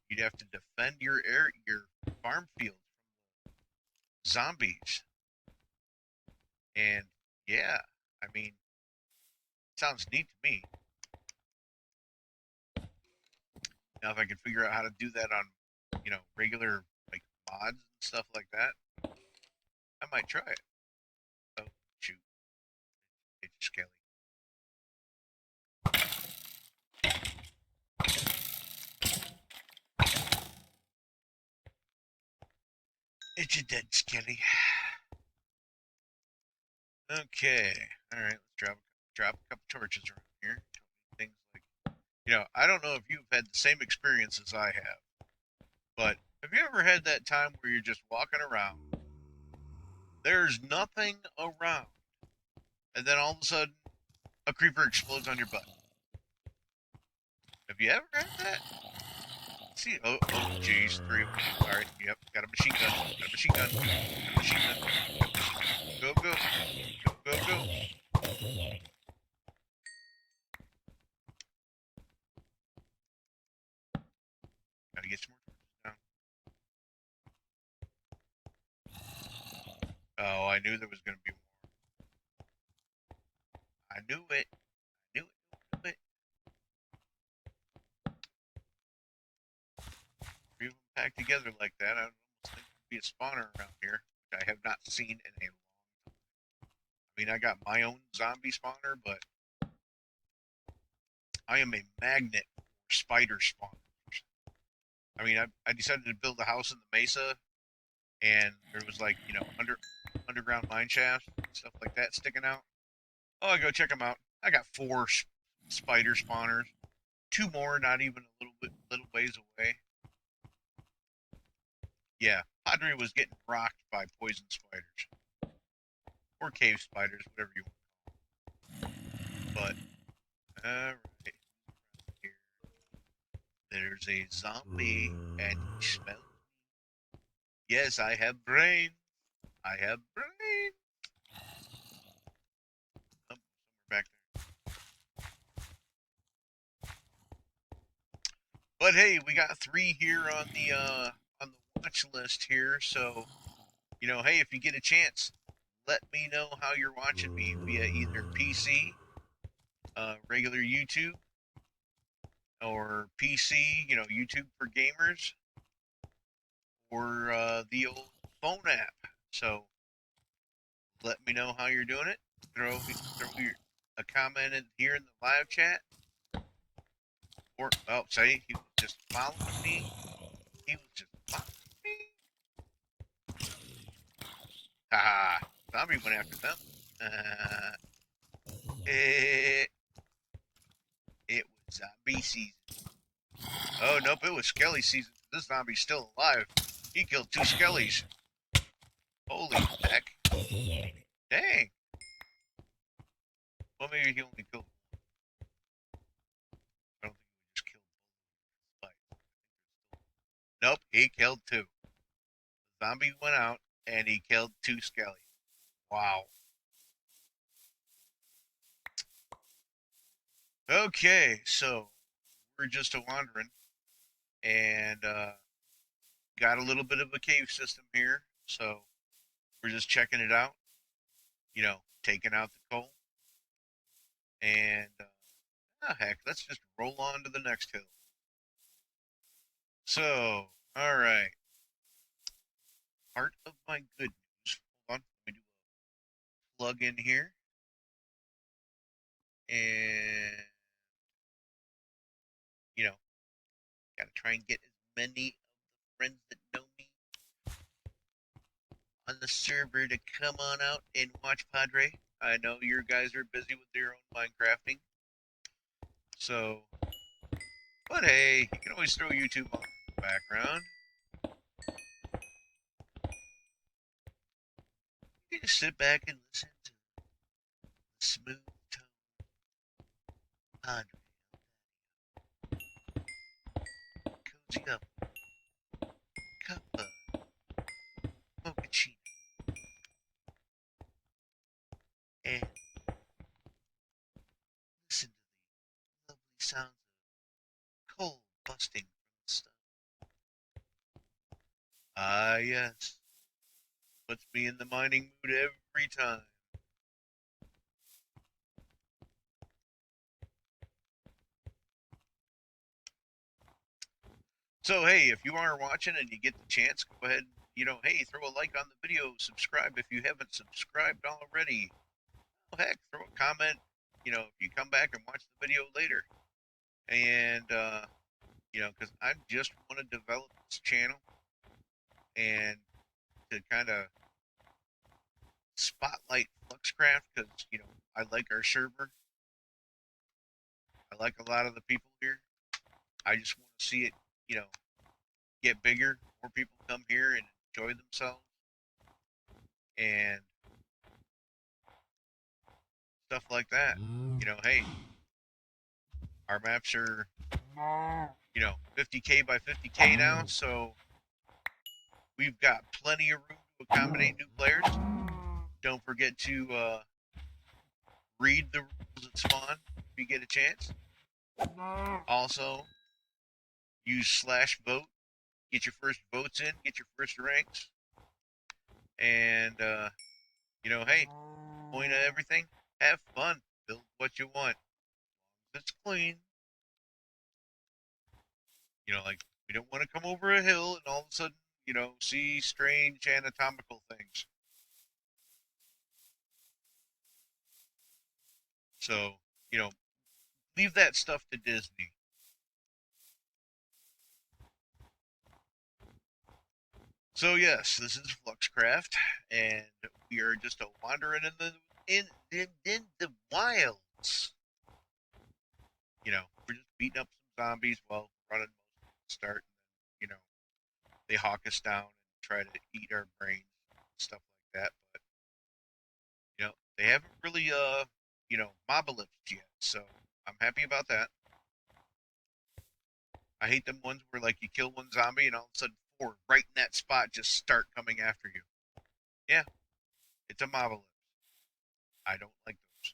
You'd have to defend your farm field from zombies, and yeah, I mean, sounds neat to me. Now, if I could figure out how to do that on, regular like mods and stuff like that, I might try it. Oh shoot, it's skelly. It's a dead skelly. Okay. All right. Let's drop a couple torches around here. Things like, I don't know if you've had the same experience as I have, but have you ever had that time where you're just walking around, there's nothing around, and then all of a sudden a creeper explodes on your butt? Have you ever had that? See, oh, geez, three of them. All right, yep, got a machine gun, got a machine gun, got a machine gun, got a machine gun. Go, go, go, go, go. Gotta get some more torches down. Oh, I knew there was gonna be more. I knew it. I knew it. Knew it. Three of them packed together like that, I almost think there'd be a spawner around here, which I have not seen in a long time. I mean, I got my own zombie spawner, but I am a magnet for spider spawners. I mean, I decided to build a house in the mesa, and there was like underground mine shafts and stuff like that sticking out. Oh, I go check them out. I got four spider spawners, two more not even a little ways away. Yeah, Padre was getting rocked by poison spiders or cave spiders, whatever you want. But all right, here there's a zombie, and he smells. Yes, I have brain. I have brain. Oh, somewhere back there. But hey, we got three here on the watch list here. So hey, if you get a chance, let me know how you're watching me via either PC, regular YouTube, or PC, YouTube for gamers, or the old phone app. So let me know how you're doing it. Throw a comment in here in the live chat, or say he was just following me. He was just following me. Ha! Zombie went after them. it, it was zombie season. Oh nope, it was skelly season. This zombie's still alive. He killed two skellies. Holy heck! Dang. Well, maybe he only killed. I don't think he just killed both. Nope, he killed two. The zombie went out and he killed two skellies. Wow. Okay, so we're just a wandering and got a little bit of a cave system here. So we're just checking it out. Taking out the coal. And heck, let's just roll on to the next hill. So, all right. Part of my good news. Hold on, let me do a plug in here. And, you know, gotta try and get as many of the friends that know me on the server to come on out and watch Padre. I know you guys are busy with your own Minecrafting. So, but hey, you can always throw YouTube on in the background. You can just sit back and listen to the smooth tone Padre. Cozy up, cup of mochaccino, and listen to the lovely sounds of coal busting from the stone. Ah, yes, puts me in the mining mood every time. So, hey, if you are watching and you get the chance, go ahead, hey, throw a like on the video, subscribe if you haven't subscribed already. Well, heck, throw a comment, if you come back and watch the video later. And, because I just want to develop this channel and to kind of spotlight Fluxcraft because, you know, I like our server. I like a lot of the people here. I just want to see it, you know, get bigger. More people come here and enjoy themselves and stuff like that. You know, hey, our maps are, you know, 50K by 50K now, so we've got plenty of room to accommodate new players. Don't forget to read the rules at spawn if you get a chance. Also, use slash vote. Get your first votes in. Get your first ranks. And, you know, hey, point of everything, have fun. Build what you want. It's clean. You know, like, we don't want to come over a hill and all of a sudden, you know, see strange anatomical things. So, you know, leave that stuff to Disney. So yes, this is Fluxcraft, and we are just a wandering in the wilds. You know, we're just beating up some zombies while running most of the start. And, you know, they hawk us down and try to eat our brains and stuff like that. But you know, they haven't really you know, Mobalypsed yet, so I'm happy about that. I hate them ones where like you kill one zombie and all of a sudden four right in that spot just start coming after you. Yeah, it's a Mobalypse. I don't like those.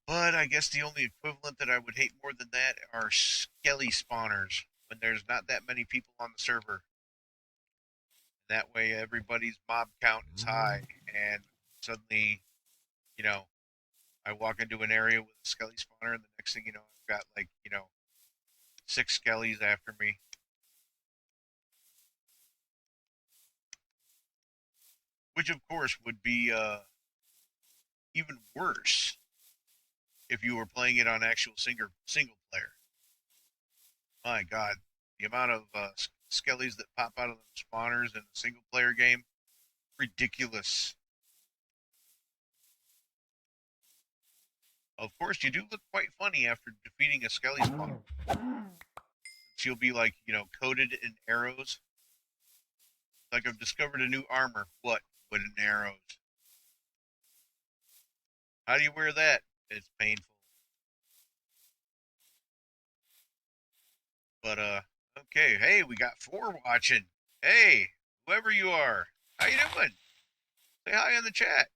But I guess the only equivalent that I would hate more than that are skelly spawners when there's not that many people on the server. That way everybody's mob count is high and suddenly, you know, I walk into an area with a skelly spawner and the next thing you know I've got like, you know, 6 skellies after me. Which of course would be even worse if you were playing it on actual single player. My God, the amount of skellies that pop out of the spawners in a single player game, ridiculous. Of course, you do look quite funny after defeating a skelly spawner. She'll be like, you know, coated in arrows. Like I've discovered a new armor. What? Wooden arrows. How do you wear that? It's painful. But okay. Hey, we got 4 watching. Hey, whoever you are, how you doing? Say hi in the chat.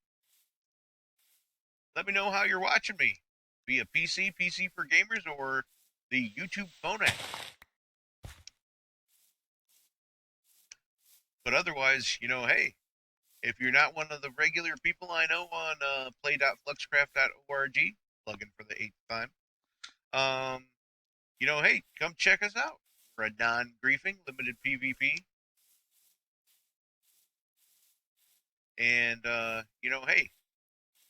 Let me know how you're watching me via PC for gamers, or the YouTube phone app. But otherwise, you know, hey, if you're not one of the regular people I know on play.fluxcraft.org, plugging for the 8th time, you know, hey, come check us out. We're a non-griefing, limited PvP. And, you know, hey,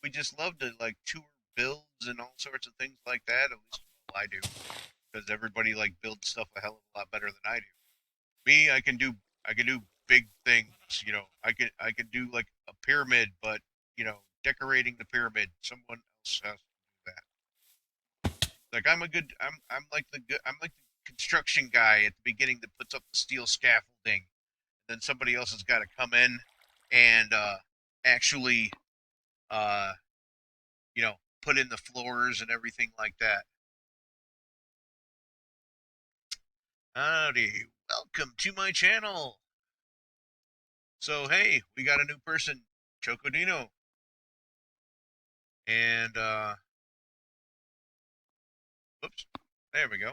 we just love to, like, tour builds and all sorts of things like that. At least, well, I do. Because everybody, like, builds stuff a hell of a lot better than I do. Me, I can do big things. You know, I can do like a pyramid, but you know, decorating the pyramid, someone else has to do that. Like I'm like the construction guy at the beginning that puts up the steel scaffolding. Then somebody else has got to come in and actually uh you know, put in the floors and everything like that. Howdy, welcome to my channel. So hey, we got a new person, Chocodino. And whoops, there we go.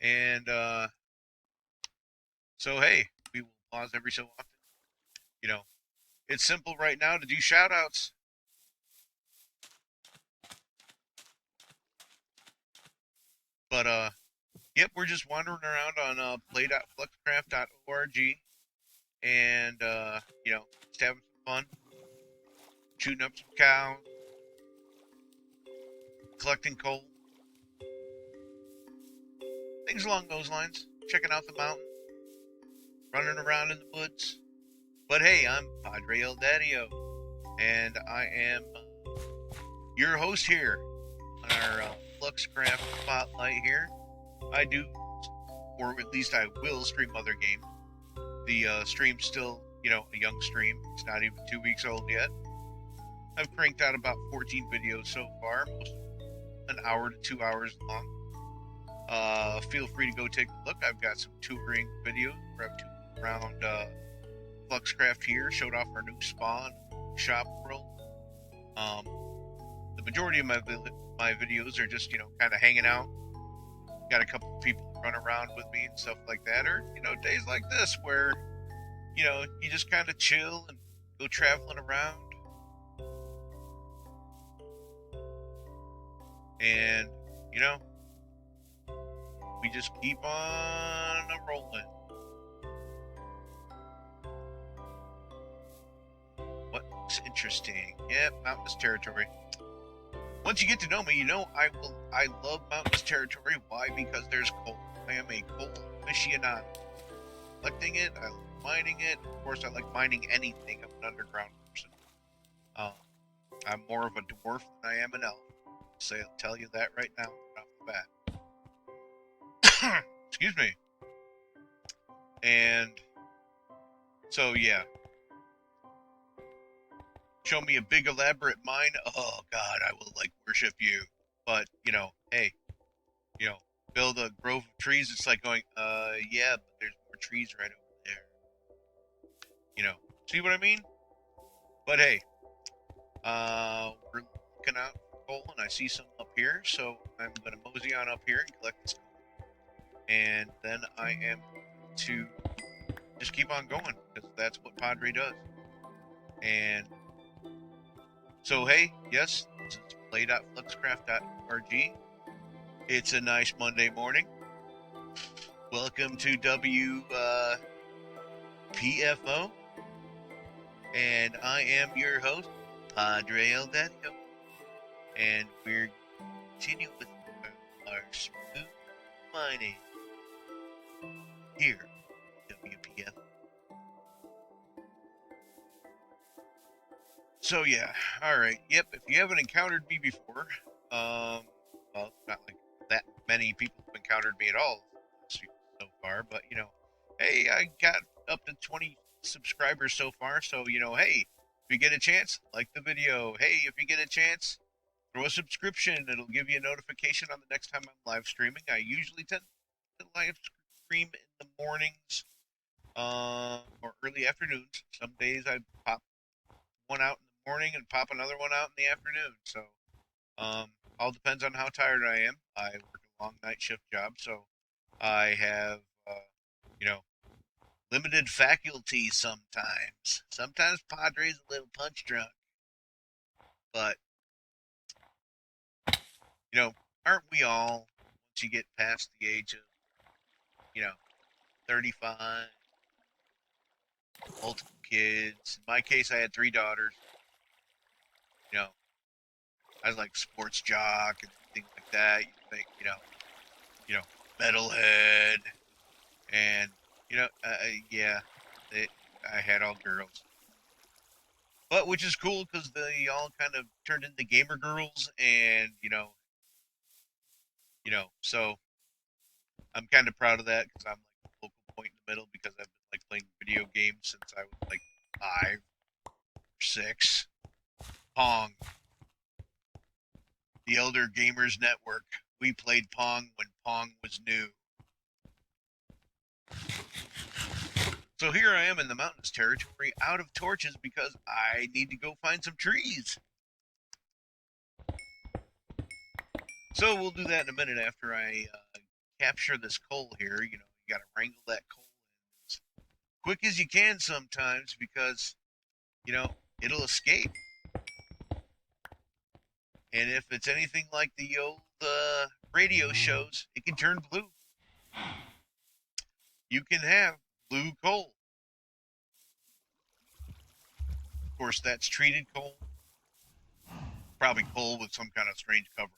And so hey, we will pause every so often. You know, it's simple right now to do shout outs. But yep, we're just wandering around on play.fluxcraft.org and you know, just having some fun, shooting up some cows, collecting coal, things along those lines, checking out the mountain. running around in the woods. But hey, I'm Padre El Daddio, and I am your host here on our Fluxcraft Spotlight here. I do, or at least I will, stream other games. The stream's still, a young stream. It's not even 2 weeks old yet. I've cranked out about 14 videos so far, most an hour to 2 hours long. Feel free to go take a look. I've got some touring videos where I've toured around Fluxcraft here, showed off our new spawn, shop world. The majority of my videos are just, kind of hanging out. Got a couple of people that run around with me and stuff like that. Or, days like this where, you just kind of chill and go traveling around. And, we just keep on rolling. What's interesting? Yep, mountainous territory. Once you get to know me, I love mountainous territory. Why? Because there's coal. I am a coal aficionado. Collecting it, I like mining it. Of course, I like mining anything. I'm an underground person. I'm more of a dwarf than I am an elf. Tell you that right now, right off the bat. Excuse me. And so, yeah. Show me a big elaborate mine. Oh God, I will worship you. But hey, build a grove of trees. It's like going, yeah, but there's more trees right over there. See what I mean? But hey, we're looking out for coal, and I see some up here, so I'm gonna mosey on up here and collect this coal, and then I am to just keep on going because that's what Padre does. And so, hey, yes, this is play.fluxcraft.org. It's a nice Monday morning. Welcome to PFO. And I am your host, Padre El Daddio. And we're continuing with our smooth mining here at WPF. So yeah, all right. Yep. If you haven't encountered me before, well, not like that many people have encountered me at all so far, but hey, I got up to 20 subscribers so far. So hey, if you get a chance, like the video. Hey, if you get a chance, throw a subscription. It'll give you a notification on the next time I'm live streaming. I usually tend to live stream in the mornings, or early afternoons. Some days I pop one out in the morning and pop another one out in the afternoon. So, all depends on how tired I am. I work a long night shift job, so I have, limited faculties sometimes. Sometimes Padre's a little punch drunk, but aren't we all? Once you get past the age of, 35, multiple kids. In my case, I had 3 daughters. You know, I was like sports jock and things like that. You think, metalhead, and yeah, I had all girls, but which is cool because they all kind of turned into gamer girls, and so I'm kind of proud of that because I'm like the focal point in the middle because I've been like playing video games since I was like 5 or 6. Pong, the Elder Gamers Network. We played Pong when Pong was new. So here I am in the mountainous territory, out of torches because I need to go find some trees. So we'll do that in a minute after I capture this coal here. You got to wrangle that coal as quick as you can sometimes because, it'll escape. And if it's anything like the old radio shows, it can turn blue. You can have blue coal. Of course, that's treated coal. Probably coal with some kind of strange cover.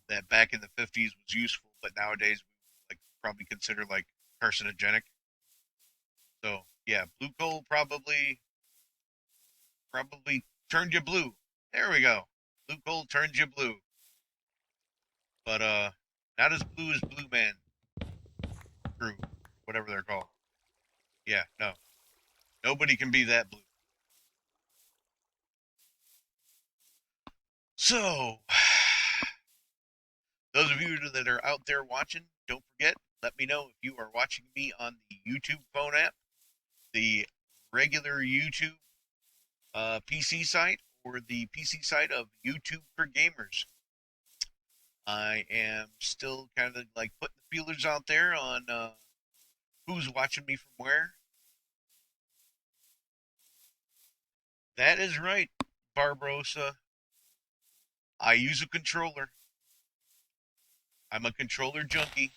That back in the 50s was useful, but nowadays we probably consider like carcinogenic. So yeah, blue coal probably turned you blue. There we go. Blue coal turns you blue, but not as blue as Blue Man Crew, whatever they're called. Yeah, no, nobody can be that blue. So, those of you that are out there watching, don't forget, let me know if you are watching me on the YouTube phone app, the regular YouTube PC site, or the PC site of YouTube for Gamers. I am still kind of like putting the feelers out there on who's watching me from where. That is right, Barbarossa. I use a controller. I'm a controller junkie.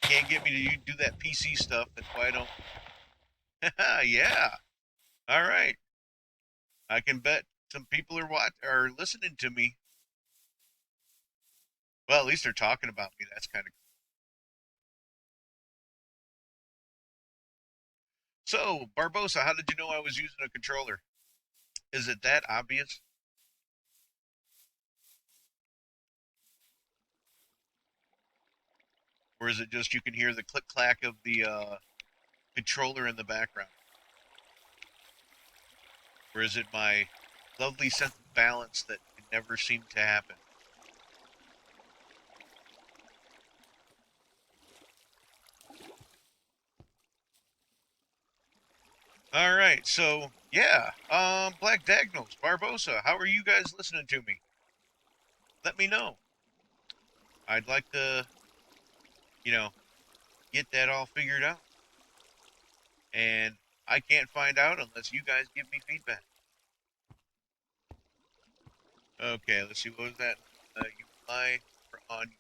Can't get me to do that PC stuff. That's why I don't. Yeah. All right. I can bet some people are listening to me. Well, at least they're talking about me. That's kind of cool. So, Barbosa, how did you know I was using a controller? Is it that obvious? Or is it just you can hear the click clack of the controller in the background? Or is it my lovely sense of balance that can never seem to happen? All right, so yeah, Black Diagonals, Barbosa, how are you guys listening to me? Let me know. I'd like to, you know, get that all figured out. And I can't find out unless you guys give me feedback. Okay, let's see. What was that? You rely on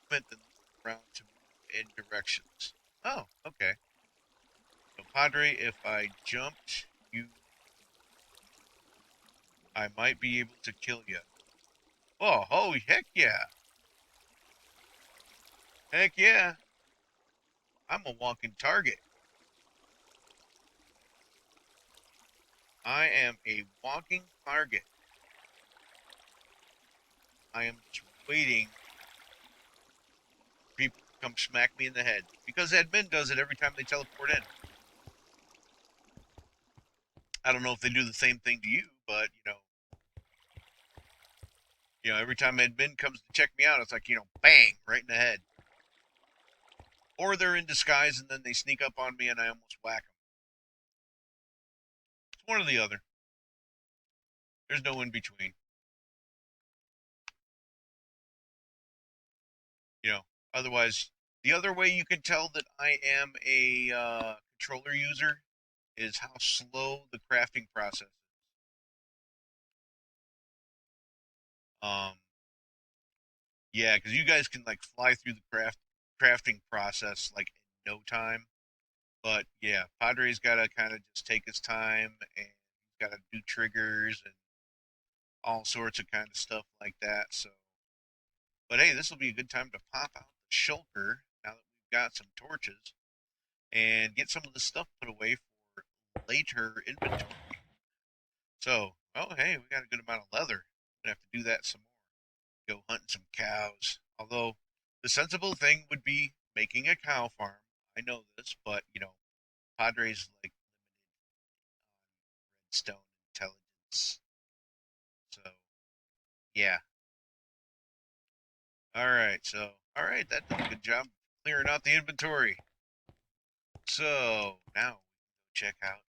movement and around to move in directions. Oh, okay. So, Padre, if I jumped you, I might be able to kill you. Oh, heck yeah. Heck yeah. I'm a walking target. I am a walking target. I am just waiting for people to come smack me in the head. Because admin does it every time they teleport in. I don't know if they do the same thing to you, but every time admin comes to check me out, it's like, bang, right in the head. Or they're in disguise and then they sneak up on me and I almost whack them. It's one or the other. There's no in between. You know, otherwise, the other way you can tell that I am a controller user is how slow the crafting process is. Um, yeah, because you guys can like fly through the crafting process like in no time. But yeah, Padre's got to kind of just take his time and he's got to do triggers and all sorts of kind of stuff like that. So, but hey, this will be a good time to pop out the shulker now that we've got some torches and get some of the stuff put away for later inventory. So, oh hey, we got a good amount of leather. Gonna have to do that some more. Go hunting some cows. Although the sensible thing would be making a cow farm. I know this, but Padres like redstone intelligence. So yeah. All right, that did a good job clearing out the inventory. So now check out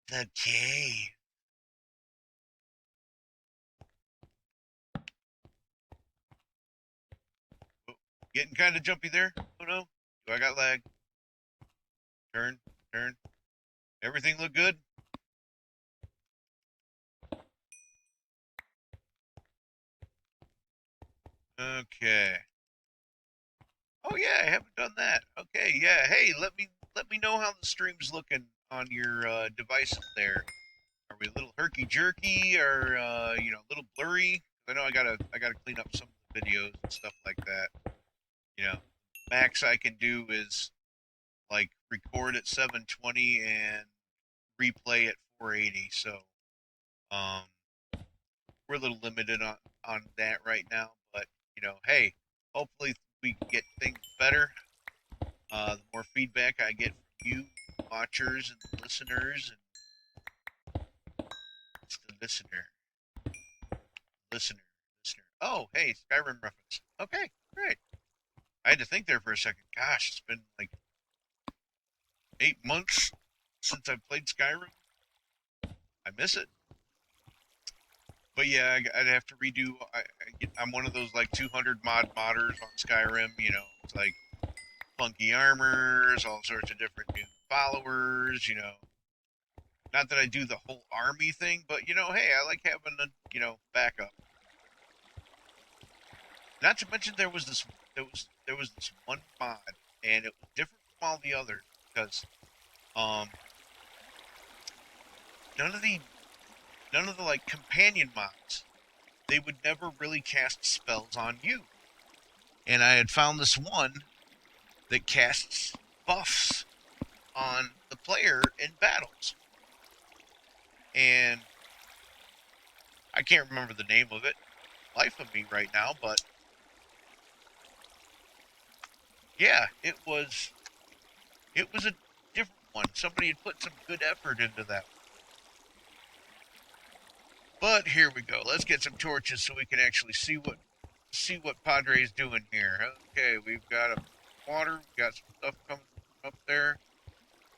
the cave. Oh, getting kind of jumpy there. Oh no, do I got lag? Turn, turn. Everything look good? Okay. Oh yeah, I haven't done that. Okay, yeah. Hey, let me know how the stream's looking on your devices there. Are we a little herky jerky or a little blurry? I know I gotta clean up some of the videos and stuff like that. You know, max I can do is like record at 720 and replay at 480. So um, we're a little limited on that right now. But hey, hopefully we can get things better. The more feedback I get from you watchers and listeners, and it's the listener, listener. Oh, hey, Skyrim reference. Okay, great. I had to think there for a second. Gosh, it's been like 8 months since I've played Skyrim. I miss it. But yeah, I'd have to redo. I'm one of those like 200 modders on Skyrim. It's like funky armors, all sorts of different new followers. Not that I do the whole army thing, but hey, I like having a backup. Not to mention there was this one mod, and it was different from all the others because um none of the like companion mods, they would never really cast spells on you. And I had found this one that casts buffs on the player in battles. And I can't remember the name of it, life of me right now, but yeah, it was a different one. Somebody had put some good effort into that. But here we go. Let's get some torches so we can actually see what Padre's doing here. Okay, we've got a water, we got some stuff coming up there.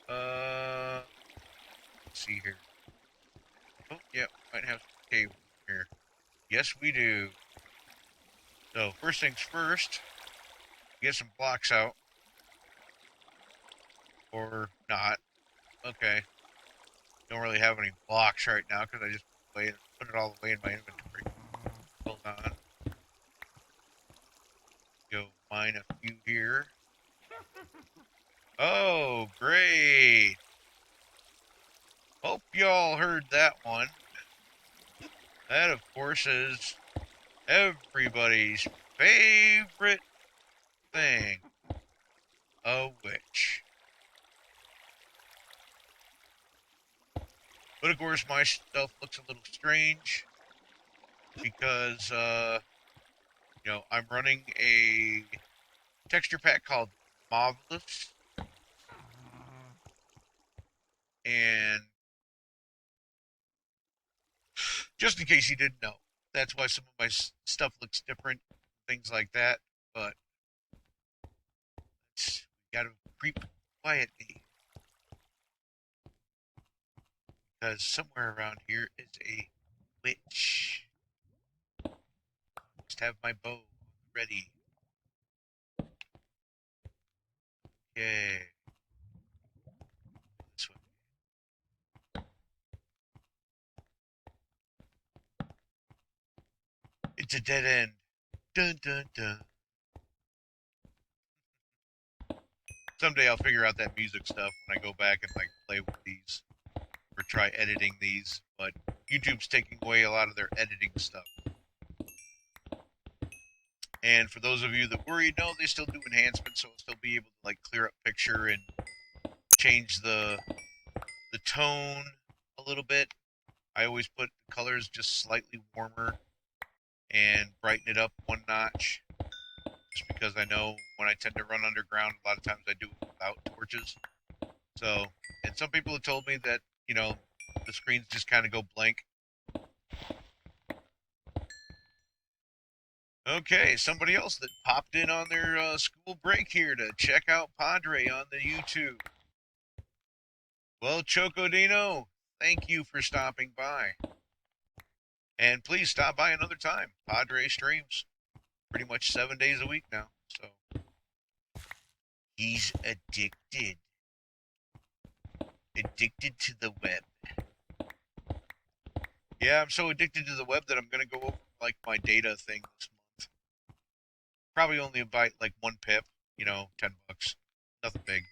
Let's see here. Oh, yeah, might have some cable here. Yes, we do. So first things first, get some blocks out, or not. Okay, don't really have any blocks right now because I just put it all the way in my inventory. Hold on. Go mine a few here. Oh, great. Hope y'all heard that one. That, of course, is everybody's favorite thing. A witch. But, of course, my stuff looks a little strange because, I'm running a texture pack called Mobalypse. And just in case you didn't know, that's why some of my stuff looks different, things like that. But we gotta creep quietly because somewhere around here is a witch. Just have my bow ready. Okay. This way. It's a dead end. Dun dun dun. Someday I'll figure out that music stuff when I go back and like play with these or try editing these. But YouTube's taking away a lot of their editing stuff. And for those of you that worry, no, they still do enhancements, so it'll still be able to like clear up picture and change the tone a little bit. I always put the colors just slightly warmer and brighten it up one notch, just because I know when I tend to run underground, a lot of times I do it without torches. So, and some people have told me that the screens just kind of go blank. Okay, somebody else that popped in on their school break here to check out Padre on the YouTube. Well, Chocodino, thank you for stopping by. And please stop by another time. Padre streams pretty much 7 days a week now. So he's addicted. Addicted to the web. Yeah, I'm so addicted to the web that I'm going to go over like my data thing this month. Probably only buy like one pip, $10. Nothing big.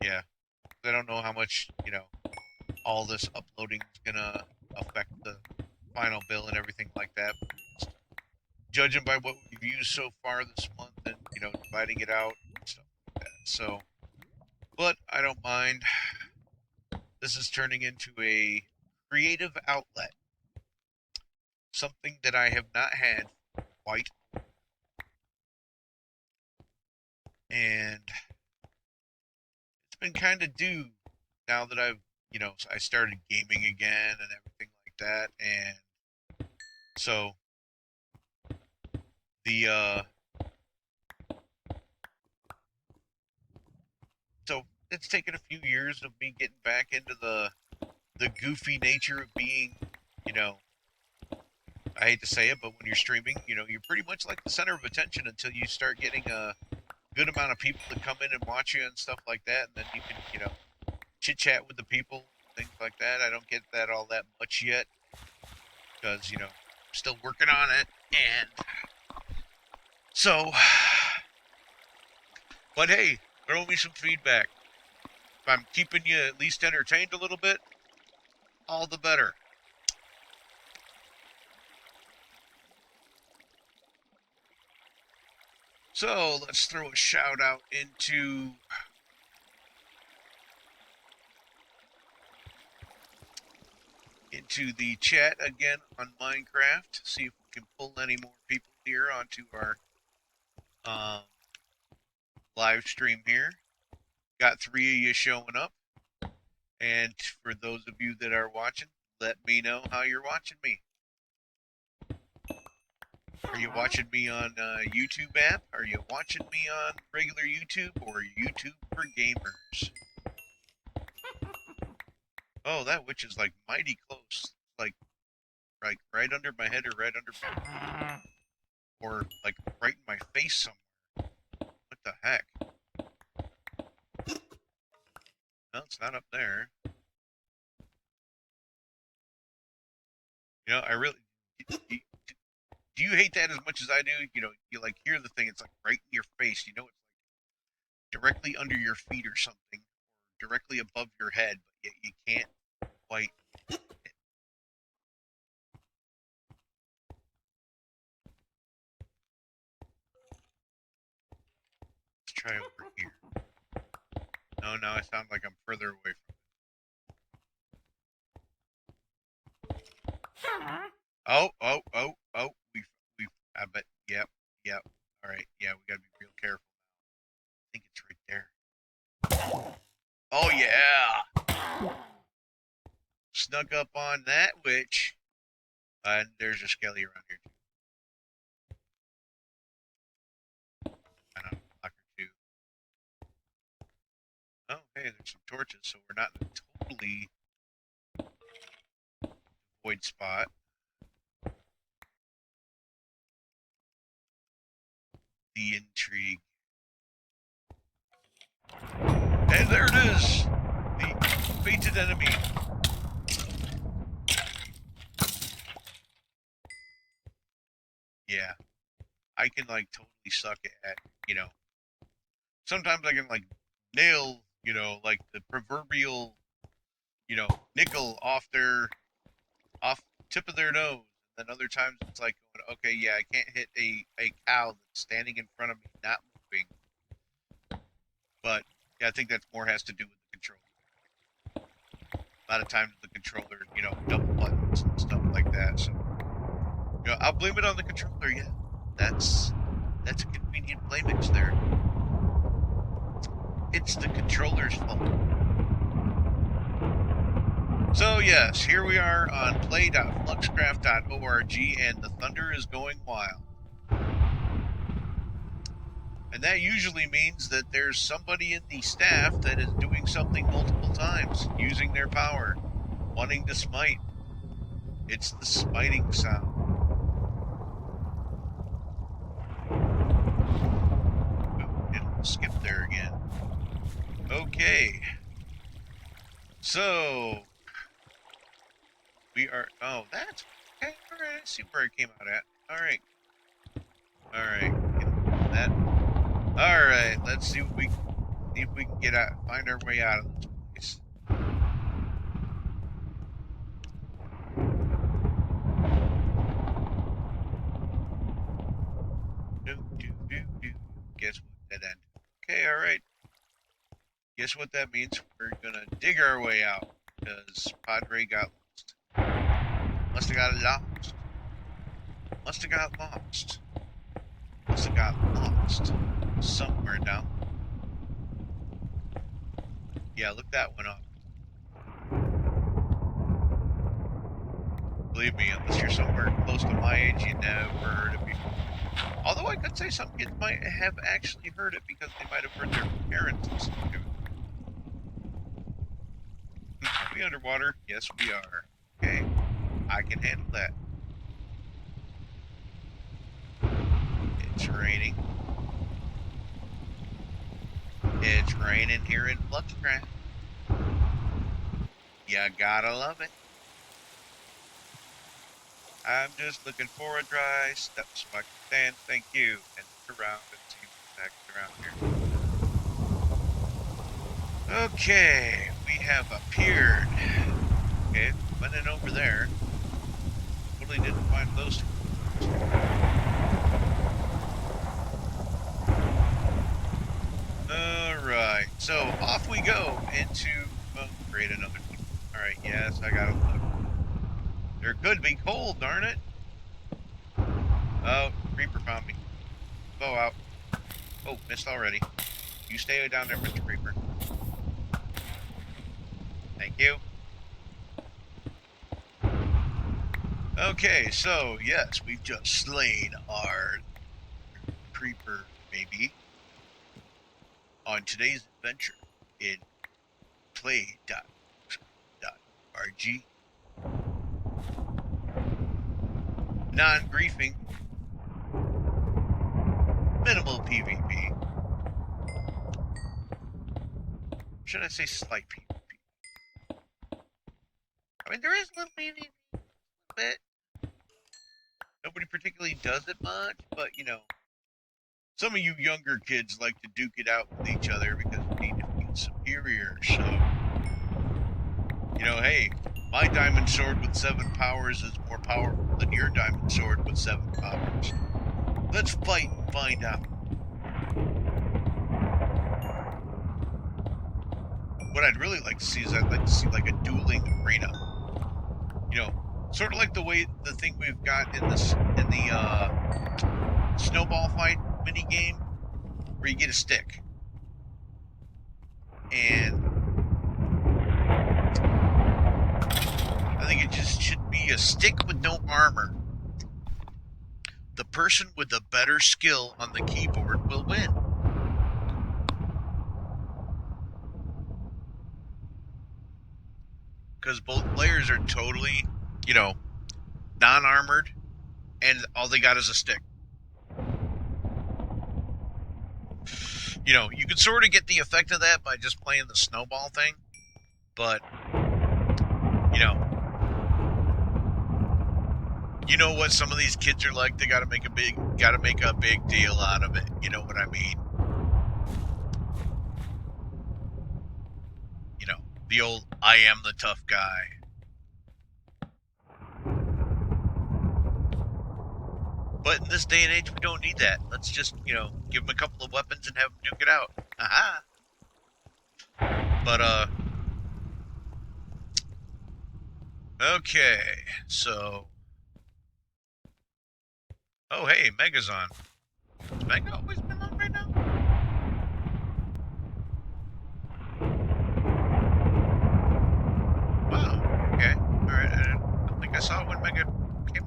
Yeah. I don't know how much, all this uploading is going to affect the final bill and everything like that. Judging by what we've used so far this month and, dividing it out and stuff like that. So, but I don't mind. This is turning into a creative outlet, something that I have not had quite, and it's been kind of due now that I started gaming again and everything like that, and so the so it's taken a few years of me getting back into the goofy nature of being, you know, I hate to say it, but when you're streaming, you're pretty much like the center of attention until you start getting a good amount of people to come in and watch you and stuff like that, and then you can, chit chat with the people, things like that. I don't get that all that much yet because, I'm still working on it, and so, but hey, throw me some feedback. If I'm keeping you at least entertained a little bit, all the better. So let's throw a shout out into the chat again on Minecraft. See if we can pull any more people here onto our um, live stream here. Got 3 of you showing up. And for those of you that are watching, let me know how you're watching me. Are you watching me on YouTube app? Are you watching me on regular YouTube or YouTube for gamers? Oh, that witch is like mighty close. Like right under my head or right under my or like right in my face somewhere. What the heck? No, it's not up there. I really do you hate that as much as I do? You like hear the thing, it's like right in your face. It's like directly under your feet or something, or directly above your head, but yet you can't quite. Let's try over here. No, now I sound like I'm further away from it. Oh, we've, I bet, yep. All right, yeah, we gotta be real careful. I think it's right there. Oh yeah, snuck up on that witch. And there's a skelly around here too. I know, block her too. Oh, hey, there's some torches, so we're not in a totally void spot. The intrigue. And there it is! The fated enemy. Yeah. I can like totally suck at, sometimes I can like nail, like the proverbial, nickel off tip of their nose. And then other times it's like, okay, yeah, I can't hit a cow that's standing in front of me, not moving. But yeah, I think that's more has to do with the controller. A lot of times the controller, double buttons and stuff like that. So, I'll blame it on the controller. Yeah, that's a convenient play mix there. It's the controller's fault. So yes, here we are on play.fluxcraft.org, and the thunder is going wild. And that usually means that there's somebody in the staff that is doing something multiple times, using their power, wanting to smite. It's the smiting sound. It'll skip there again. Okay. So, we are, oh, that's, okay, alright, I see where it came out at. Alright. Alright, that. Alright, let's see if we can get out, find our way out of this place. Guess what? Dead end. Okay, alright. guess what that means? We're gonna dig our way out because Padre got lost. Must have got lost. Must have got lost. Must have got lost somewhere down. Yeah, look that one up. Believe me, unless you're somewhere close to my age, you never heard it before. Although I could say some kids might have actually heard it because they might have heard their parents listen to it. Are we underwater? Yes, we are. Okay, I can handle that. It's raining. It's raining here in Fluxcraft. You gotta love it. I'm just looking for a dry step so I can stand, thank you, and look around and see what's around here. Okay, we have appeared. Okay, went in over there. Totally didn't find those two. Alright, so off we go into... Oh, great, another one. Alright, yes, I gotta look. There could be coal, darn it. Oh, Creeper found me. Go out. Oh, missed already. You stay down there, Mr. Creeper. Thank you. Okay, so, yes, we've just slain our Creeper, maybe, on today's adventure in play.rg. Non-griefing, minimal PvP. Should I say slight PvP? I mean, there is a little PvP, a bit. Nobody particularly does it much, but, you know, some of you younger kids like to duke it out with each other because you need to feel superior, so, you know, hey, my diamond sword with 7 powers is more powerful than your diamond sword with 7 powers. Let's fight and find out. What I'd really like to see is I'd like to see like a dueling arena. You know, sort of like the thing we've got in the snowball fight mini game, where you get a stick, and I think it just should be a stick with no armor. The person with the better skill on the keyboard will win. Because both players are totally, you know, non-armored, and all they got is a stick. You know, you could sort of get the effect of that by just playing the snowball thing, but, you know what some of these kids are like. They gotta make a big deal out of it. You know what I mean? You know, the old "I am the tough guy." But in this day and age, we don't need that. Let's just, you know, give them a couple of weapons and have them duke it out. Aha! But, okay, so... Oh, hey, Mega's on. Has Mega always been on right now? Wow, okay. Alright, I don't think I saw when Mega came.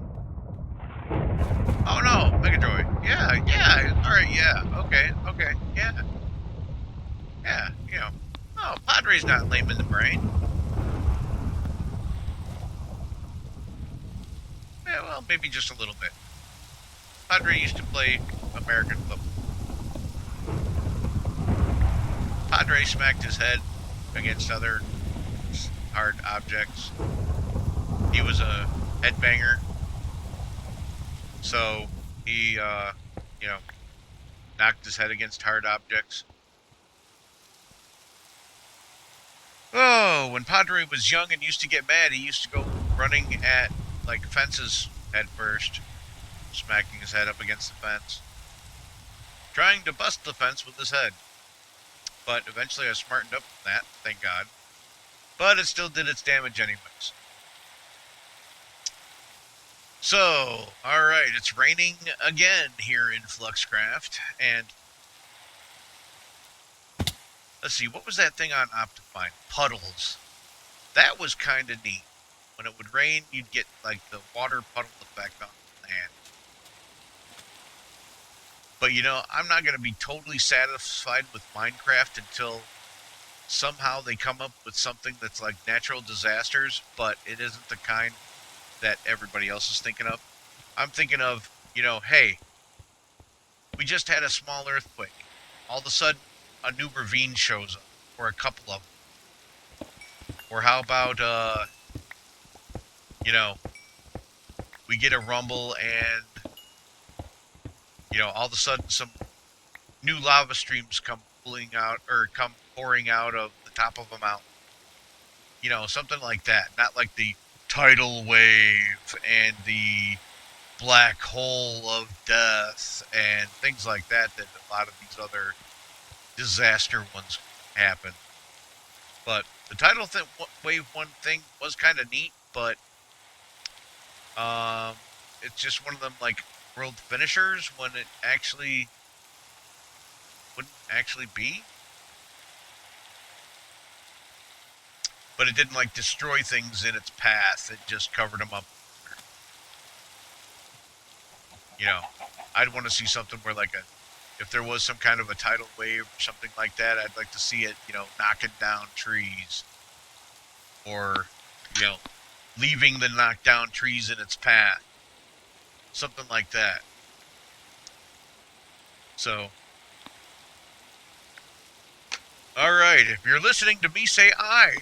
Oh no, Megadroid. Yeah, alright, yeah, okay, yeah. Yeah, you know. Oh, Padre's not lame in the brain. Yeah, well, maybe just a little bit. Padre used to play American football. Padre smacked his head against other hard objects. He was a headbanger. So he, you know, knocked his head against hard objects. Oh, when Padre was young and used to get mad, he used to go running at, like, fences head first, smacking his head up against the fence, trying to bust the fence with his head. But eventually I smartened up from that, thank God. But it still did its damage anyways. So, alright, it's raining again here in Fluxcraft, and let's see, what was that thing on Optifine? Puddles. That was kind of neat. When it would rain, you'd get like the water puddle effect on land. But I'm not going to be totally satisfied with Minecraft until somehow they come up with something that's like natural disasters, but it isn't the kind that everybody else is thinking of. I'm thinking of, hey, we just had a small earthquake. All of a sudden, a new ravine shows up, or a couple of them. Or how about, you know, we get a rumble and, all of a sudden some new lava streams come pulling out or come pouring out of the top of a mountain. Something like that. Not like the tidal wave and the black hole of death and things like that a lot of these other disaster ones happen. But the tidal wave one thing was kind of neat, but um, it's just one of them like world finishers when it actually wouldn't actually be. But it didn't like destroy things in its path. It just covered them up. You know, I'd want to see something where if there was some kind of a tidal wave or something like that, I'd like to see it, knocking down trees or, you know, leaving the knocked down trees in its path. Something like that. So, all right, if you're listening to me say I,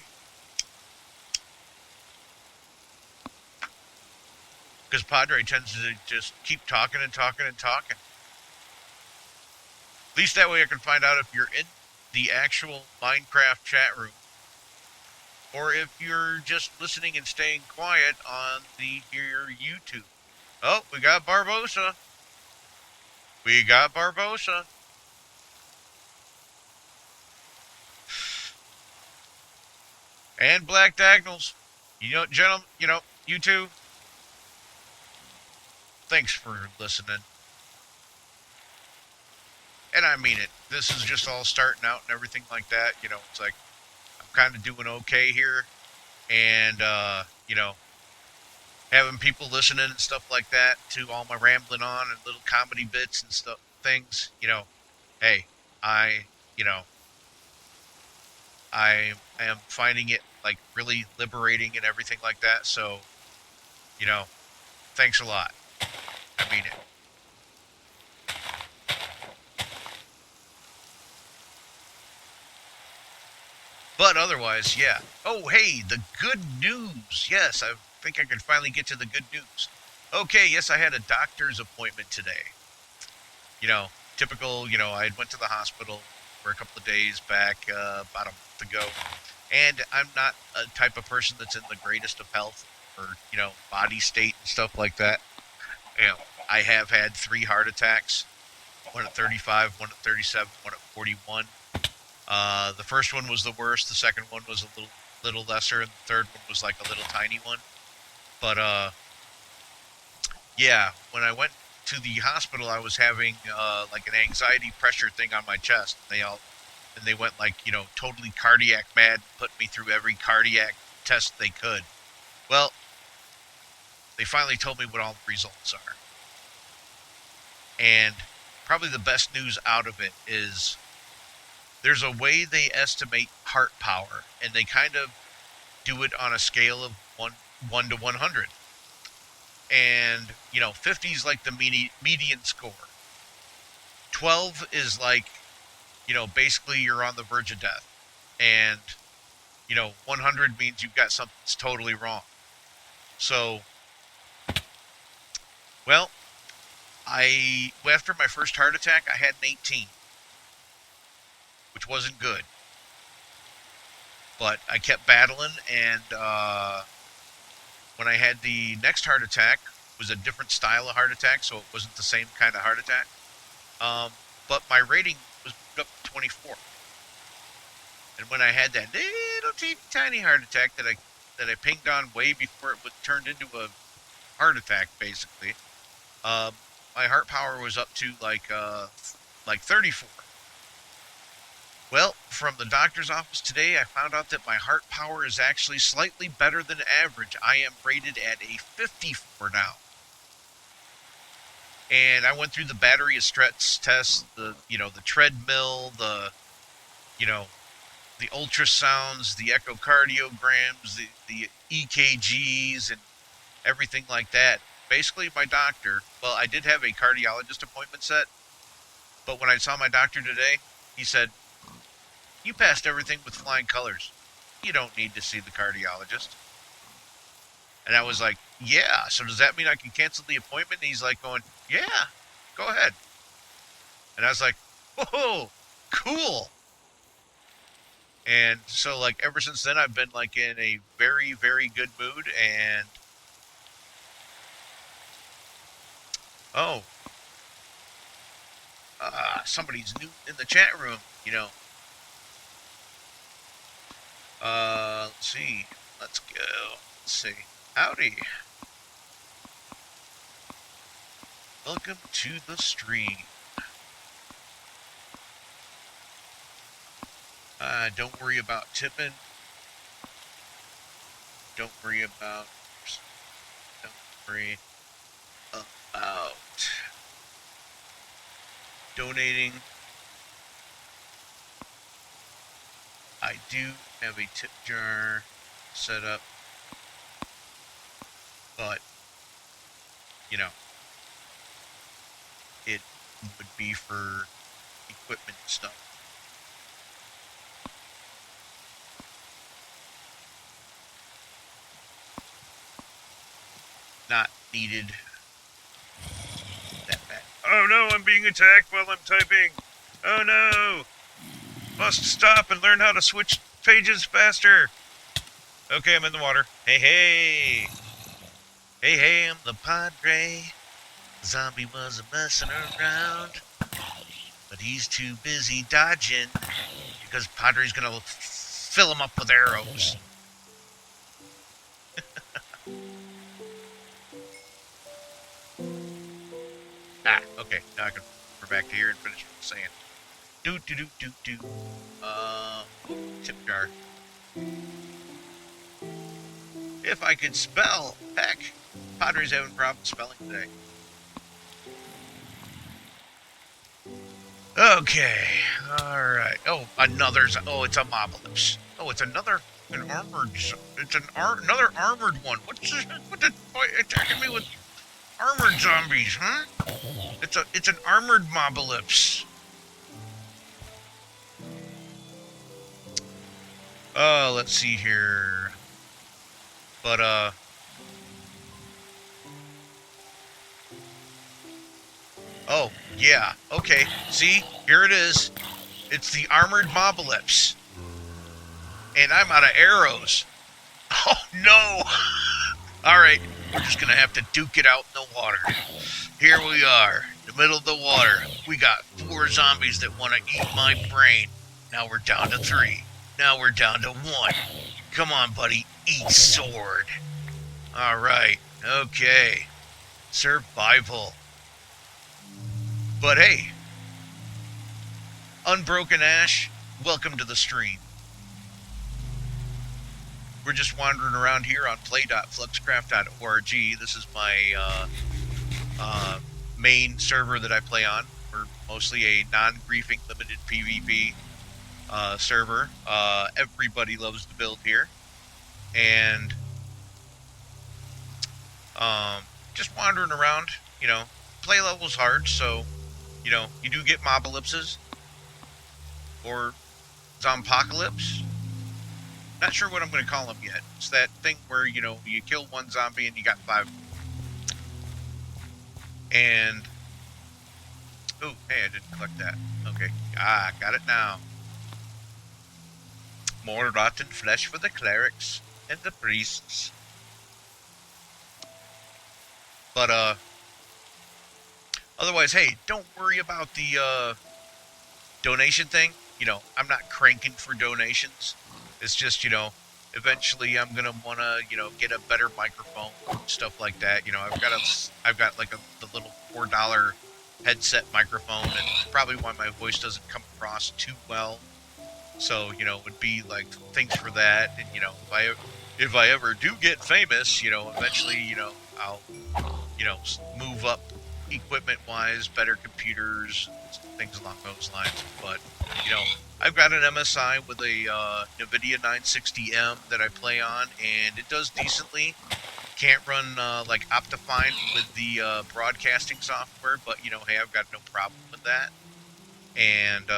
because Padre tends to just keep talking and talking and talking. At least that way I can find out if you're in the actual Minecraft chat room or if you're just listening and staying quiet on your YouTube. Oh, we got Barbosa. We got Barbosa. And Black Diagonals. Gentlemen, you two, thanks for listening. And I mean it. This is just all starting out and everything like that. It's like I'm kind of doing okay here. And, having people listening and stuff like that to all my rambling on and little comedy bits and stuff, things, hey, I, you know, I am finding it like really liberating and everything like that. So, you know, thanks a lot. I mean it. But otherwise, yeah. Oh, hey, the good news. Yes, I think I can finally get to the good news. Okay, yes, I had a doctor's appointment today. Typical, I went to the hospital for a couple of days back about a month ago. And I'm not a type of person that's in the greatest of health or, body state and stuff like that. I have had 3 heart attacks, one at 35, one at 37, one at 41. The first one was the worst. The second one was a little lesser, and the third one was like a little tiny one. But yeah, when I went to the hospital, I was having like an anxiety pressure thing on my chest. They went like totally cardiac mad, put me through every cardiac test they could. Well, they finally told me what all the results are, and probably the best news out of it is there's a way they estimate heart power, and they kind of do it on a scale of 1 to 100. And 50 is like the median score. 12 is like basically you're on the verge of death, and 100 means you've got something that's totally wrong. So, well, after my first heart attack, I had an 18, which wasn't good. But I kept battling, and when I had the next heart attack, it was a different style of heart attack, so it wasn't the same kind of heart attack. But my rating was up to 24. And when I had that little teeny tiny heart attack that I pinged on way before it was turned into a heart attack, basically, um, my heart power was up to like 34. Well, from the doctor's office today, I found out that my heart power is actually slightly better than average. I am rated at a 54 now. And I went through the battery of stress tests, the treadmill, you know, the ultrasounds, the echocardiograms, the EKGs, and everything like that. Basically, my doctor, well, I did have a cardiologist appointment set, but when I saw my doctor today, he said, "You passed everything with flying colors. You don't need to see the cardiologist." And I was like, "Yeah, so does that mean I can cancel the appointment?" And he's like going, "Yeah, go ahead." And I was like, "Whoa, cool." And so, like, ever since then, I've been, like, in a very, very good mood. And, oh, somebody's new in the chat room, let's see. Let's go. Let's see. Howdy. Welcome to the stream. Don't worry about tipping. Don't worry about. Don't worry about donating. I do have a tip jar set up, but it would be for equipment and stuff. Not needed that bad. Oh no, I'm being attacked while I'm typing. Oh no! Must stop and learn how to switch pages faster. Okay, I'm in the water. Hey, hey! Hey, hey, I'm the Padre. Zombie wasn't messing around, but he's too busy dodging because Padre's gonna fill him up with arrows. Okay, now I can go back to here and finish what I'm saying. Tip jar. If I could spell, heck, Padre's having problems spelling today. Okay, all right. Oh, it's a Mobalypse. Oh, it's another another armored one. What's this? Why attacking me with armored zombies, huh? It's an armored Mobalypse. Let's see here. But oh yeah, okay. See, here it is. It's the armored Mobalypse, and I'm out of arrows. Oh no! All right, we're just gonna have to duke it out in the water. Here we are, in the middle of the water. We got 4 zombies that want to eat my brain. Now we're down to 3. Now we're down to 1. Come on, buddy, eat sword. All right, okay, survival. But hey, Unbroken Ash, welcome to the stream. We're just wandering around here on play.fluxcraft.org. This is my main server that I play on. We're mostly a non-griefing limited PvP server. Everybody loves to build here. And just wandering around, play level's hard, so, you do get Mobalypses or Zompocalypse. Not sure what I'm going to call them yet. It's that thing where, you kill one zombie and you got 5. And, oh, hey, I didn't collect that. Okay, got it now. More rotten flesh for the clerics and the priests. But, otherwise, hey, don't worry about the, donation thing. I'm not cranking for donations. It's just, eventually I'm gonna wanna, get a better microphone, stuff like that. I've got like the little $4 headset microphone, and it's probably why my voice doesn't come across too well. So, it would be like things for that. And, if I ever do get famous, eventually, I'll, move up equipment wise, better computers, things along those lines. But, you know, I've got an MSI with a NVIDIA 960M that I play on, and it does decently. Can't run like Optifine with the broadcasting software, but hey, I've got no problem with that. And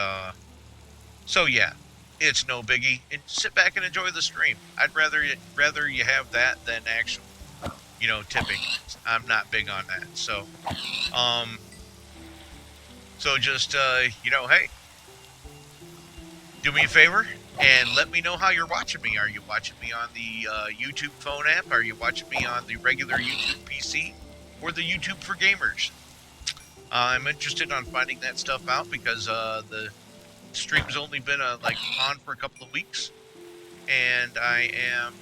so yeah, it's no biggie. And sit back and enjoy the stream. I'd rather you have that than actual, tipping. I'm not big on that. Um, so just hey, do me a favor and let me know how you're watching me. Are you watching me on the YouTube phone app? Are you watching me on the regular YouTube PC or the YouTube for gamers? I'm interested on finding that stuff out because the stream's only been like on for a couple of weeks, and I am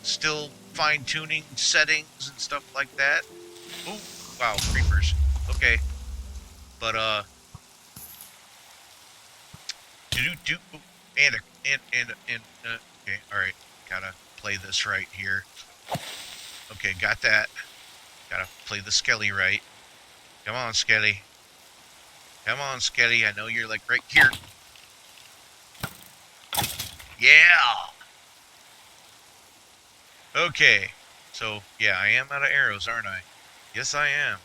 still fine tuning settings and stuff like that. Oh, wow, creepers. Okay, but do and okay, all right. Gotta play this right here. Okay, got that. Gotta play the skelly right. Come on, skelly. Come on, skelly. I know you're like right here. Yeah. Okay. So yeah, I am out of arrows, aren't I? Yes, I am.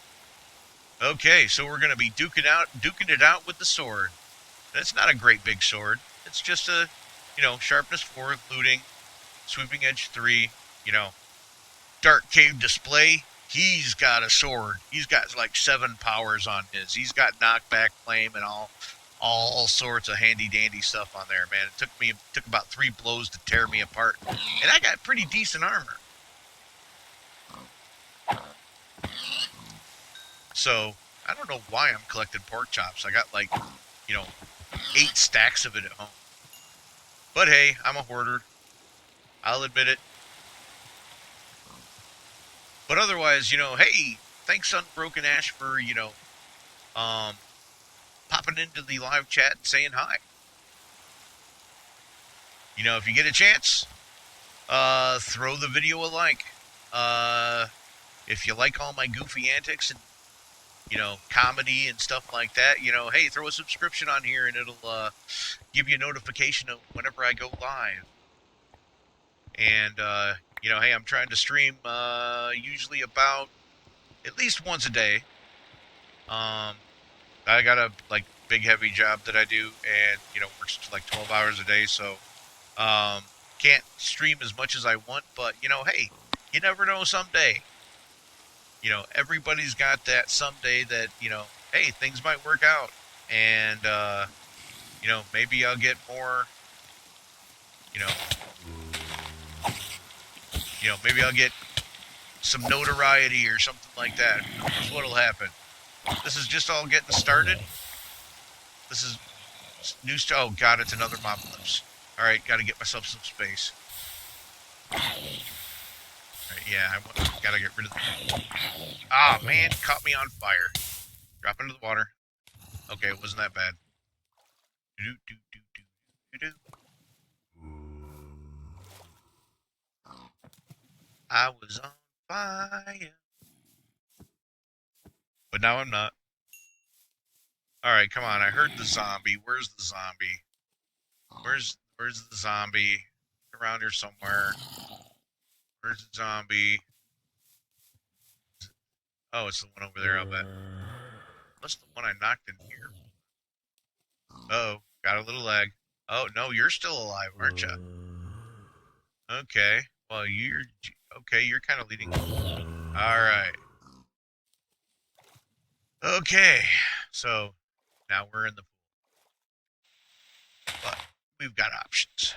Okay, so we're gonna be duking it out with the sword. That's not a great big sword. It's just a, sharpness 4, looting, sweeping edge 3, dark cave display. He's got a sword. He's got like 7 powers on his. He's got knockback, flame, and all sorts of handy dandy stuff on there, man. It took about 3 blows to tear me apart, and I got pretty decent armor. So I don't know why I'm collecting pork chops. I got like 8 stacks of it at home. But hey, I'm a hoarder. I'll admit it. But otherwise, hey, thanks Unbroken Ash for, um, popping into the live chat and saying hi. If you get a chance, throw the video a like. If you like all my goofy antics and, comedy and stuff like that, hey, throw a subscription on here and it'll give you a notification of whenever I go live. And, hey, I'm trying to stream usually about at least once a day. I got a like big heavy job that I do, and works like 12 hours a day, so can't stream as much as I want. But hey, you never know. Someday, everybody's got that someday that hey, things might work out, and maybe I'll get more. You know, maybe I'll get some notoriety or something like that. Who knows what'll happen? This is just all getting started. This is new stuff. Oh God, it's another Mobalypse. All right, got to get myself some space. All right, yeah, I got to get rid of the... Ah, man, caught me on fire. Drop into the water. Okay, it wasn't that bad. I was on fire. But now I'm not. All right, come on. I heard the zombie. Where's the zombie? Where's the zombie? Around here somewhere. Where's the zombie? Oh, it's the one over there, I'll bet. That's the one I knocked in here. Oh, got a little lag. Oh, no, you're still alive, aren't you? Okay. Well, you're kind of leading. All right. Okay. So now we're in the pool. But we've got options.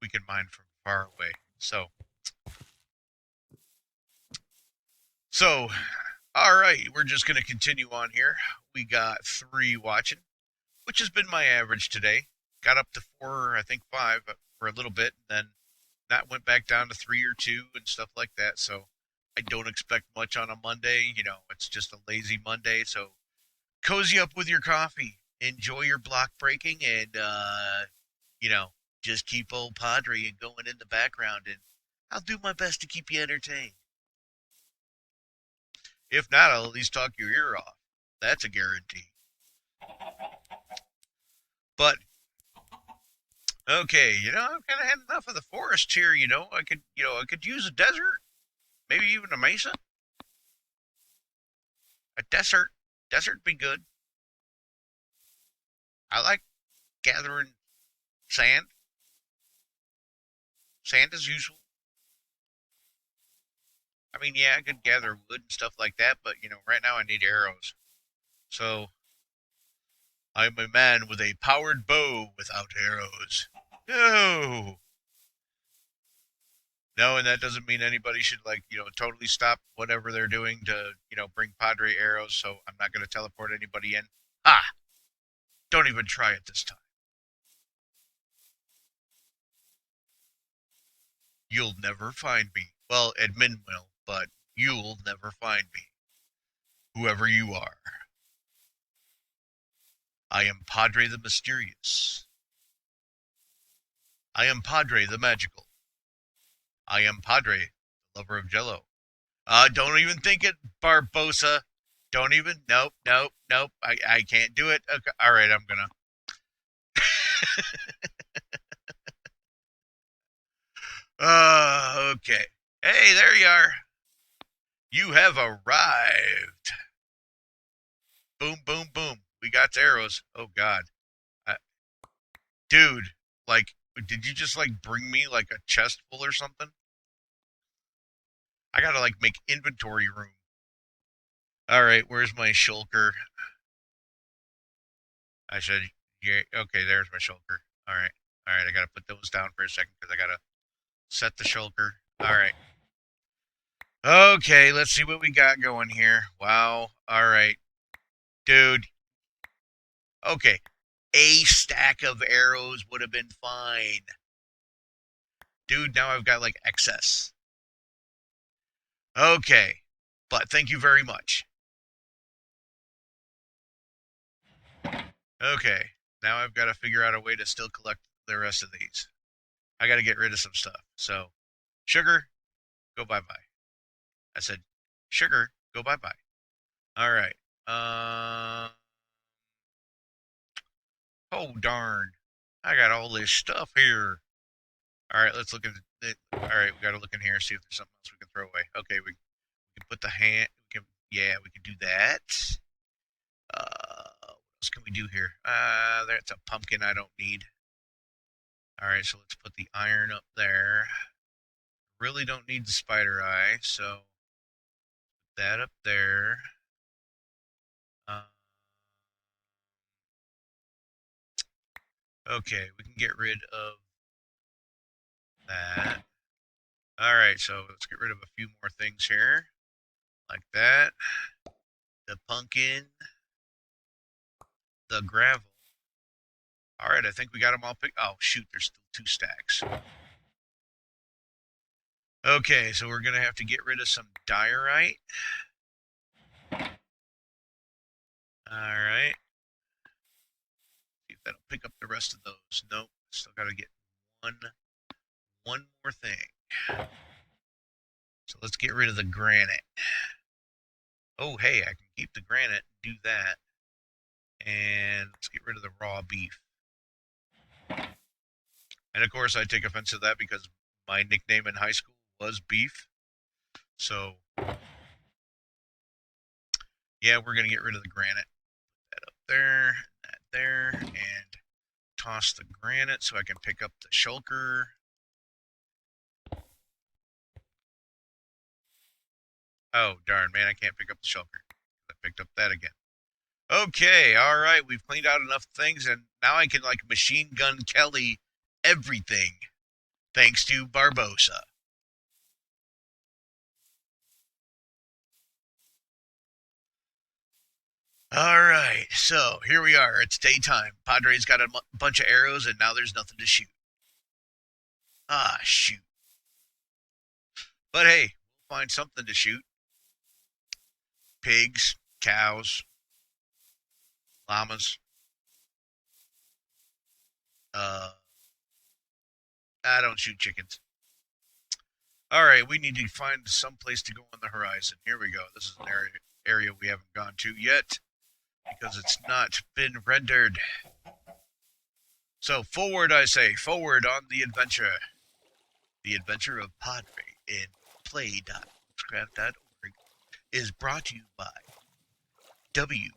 We can mine from far away. So, all right, we're just going to continue on here. We got 3 watching. which has been my average today. Got up to 4, I think 5 for a little bit, and then that went back down to 3 or 2 and stuff like that. So I don't expect much on a Monday. It's just a lazy Monday. So cozy up with your coffee, enjoy your block breaking, and you know, just keep old Padre and going in the background, and I'll do my best to keep you entertained. If not, I'll at least talk your ear off. That's a guarantee. But okay, I've kind of had enough of the forest here. I could use a desert, maybe even a mesa. A desert be good. I like gathering sand, sand as usual. I mean, yeah, I could gather wood and stuff like that, but right now I need arrows. So I'm a man with a powered bow without arrows. No, no, and that doesn't mean anybody should totally stop whatever they're doing to bring Padre arrows. So I'm not going to teleport anybody in. Ah, don't even try it this time. You'll never find me. Well, admin will, but you'll never find me. Whoever you are, I am Padre the Mysterious. I am Padre the Magical. I am Padre, the lover of Jello. Don't even think it, Barbosa. Don't even. Nope, nope, nope. I can't do it. Okay, all right, I'm gonna. Okay. Hey, there you are. You have arrived. Boom, boom, boom. We got arrows. Oh God, I, dude. Like, did you just bring me a chest full or something? I gotta make inventory room. All right, where's my shulker? I said, yeah, okay, there's my shulker. All right, I gotta put those down for a second because I gotta set the shulker. All right. Okay, let's see what we got going here. Wow. All right, dude. Okay, a stack of arrows would have been fine. Dude, now I've got excess. Okay, but thank you very much. Okay, now I've got to figure out a way to still collect the rest of these. I got to get rid of some stuff. So, sugar, go bye bye. I said, sugar, go bye bye. All right. Oh darn! I got all this stuff here. All right, let's look at it. All right, we got to look in here, see if there's something else we can throw away. Okay, we can put the hand. Yeah, we can do that. What else can we do here? That's a pumpkin I don't need. All right, so let's put the iron up there. Really don't need the spider eye, so put that up there. Uh, okay, we can get rid of that. All right, so let's get rid of a few more things here, like that. The pumpkin, the gravel. All right, I think we got them all picked. Oh shoot, there's still 2 stacks. Okay, so we're gonna have to get rid of some diorite. All right. See if that'll pick up the rest of those. Nope. Still gotta get one one more thing. So let's get rid of the granite. Oh hey, I can keep the granite, do that. And let's get rid of the raw beef. And of course I take offense to that because my nickname in high school was Beef. So yeah, we're gonna get rid of the granite. That up there, that there, and toss the granite so I can pick up the shulker. Oh darn, man, I can't pick up the shulker. I picked up that again. Okay, all right, we've cleaned out enough things, and now I can machine gun Kelly everything thanks to Barbosa. All right, so here we are. It's daytime. Padre's got a bunch of arrows, and now there's nothing to shoot. Ah, shoot. But hey, we'll find something to shoot. Pigs, cows, llamas. Uh, I don't shoot chickens. All right, we need to find some place to go on the horizon. Here we go. This is an area we haven't gone to yet because it's not been rendered. So forward, I say, forward on the adventure. The adventure of Padre in play.craft.org is brought to you by WPFO,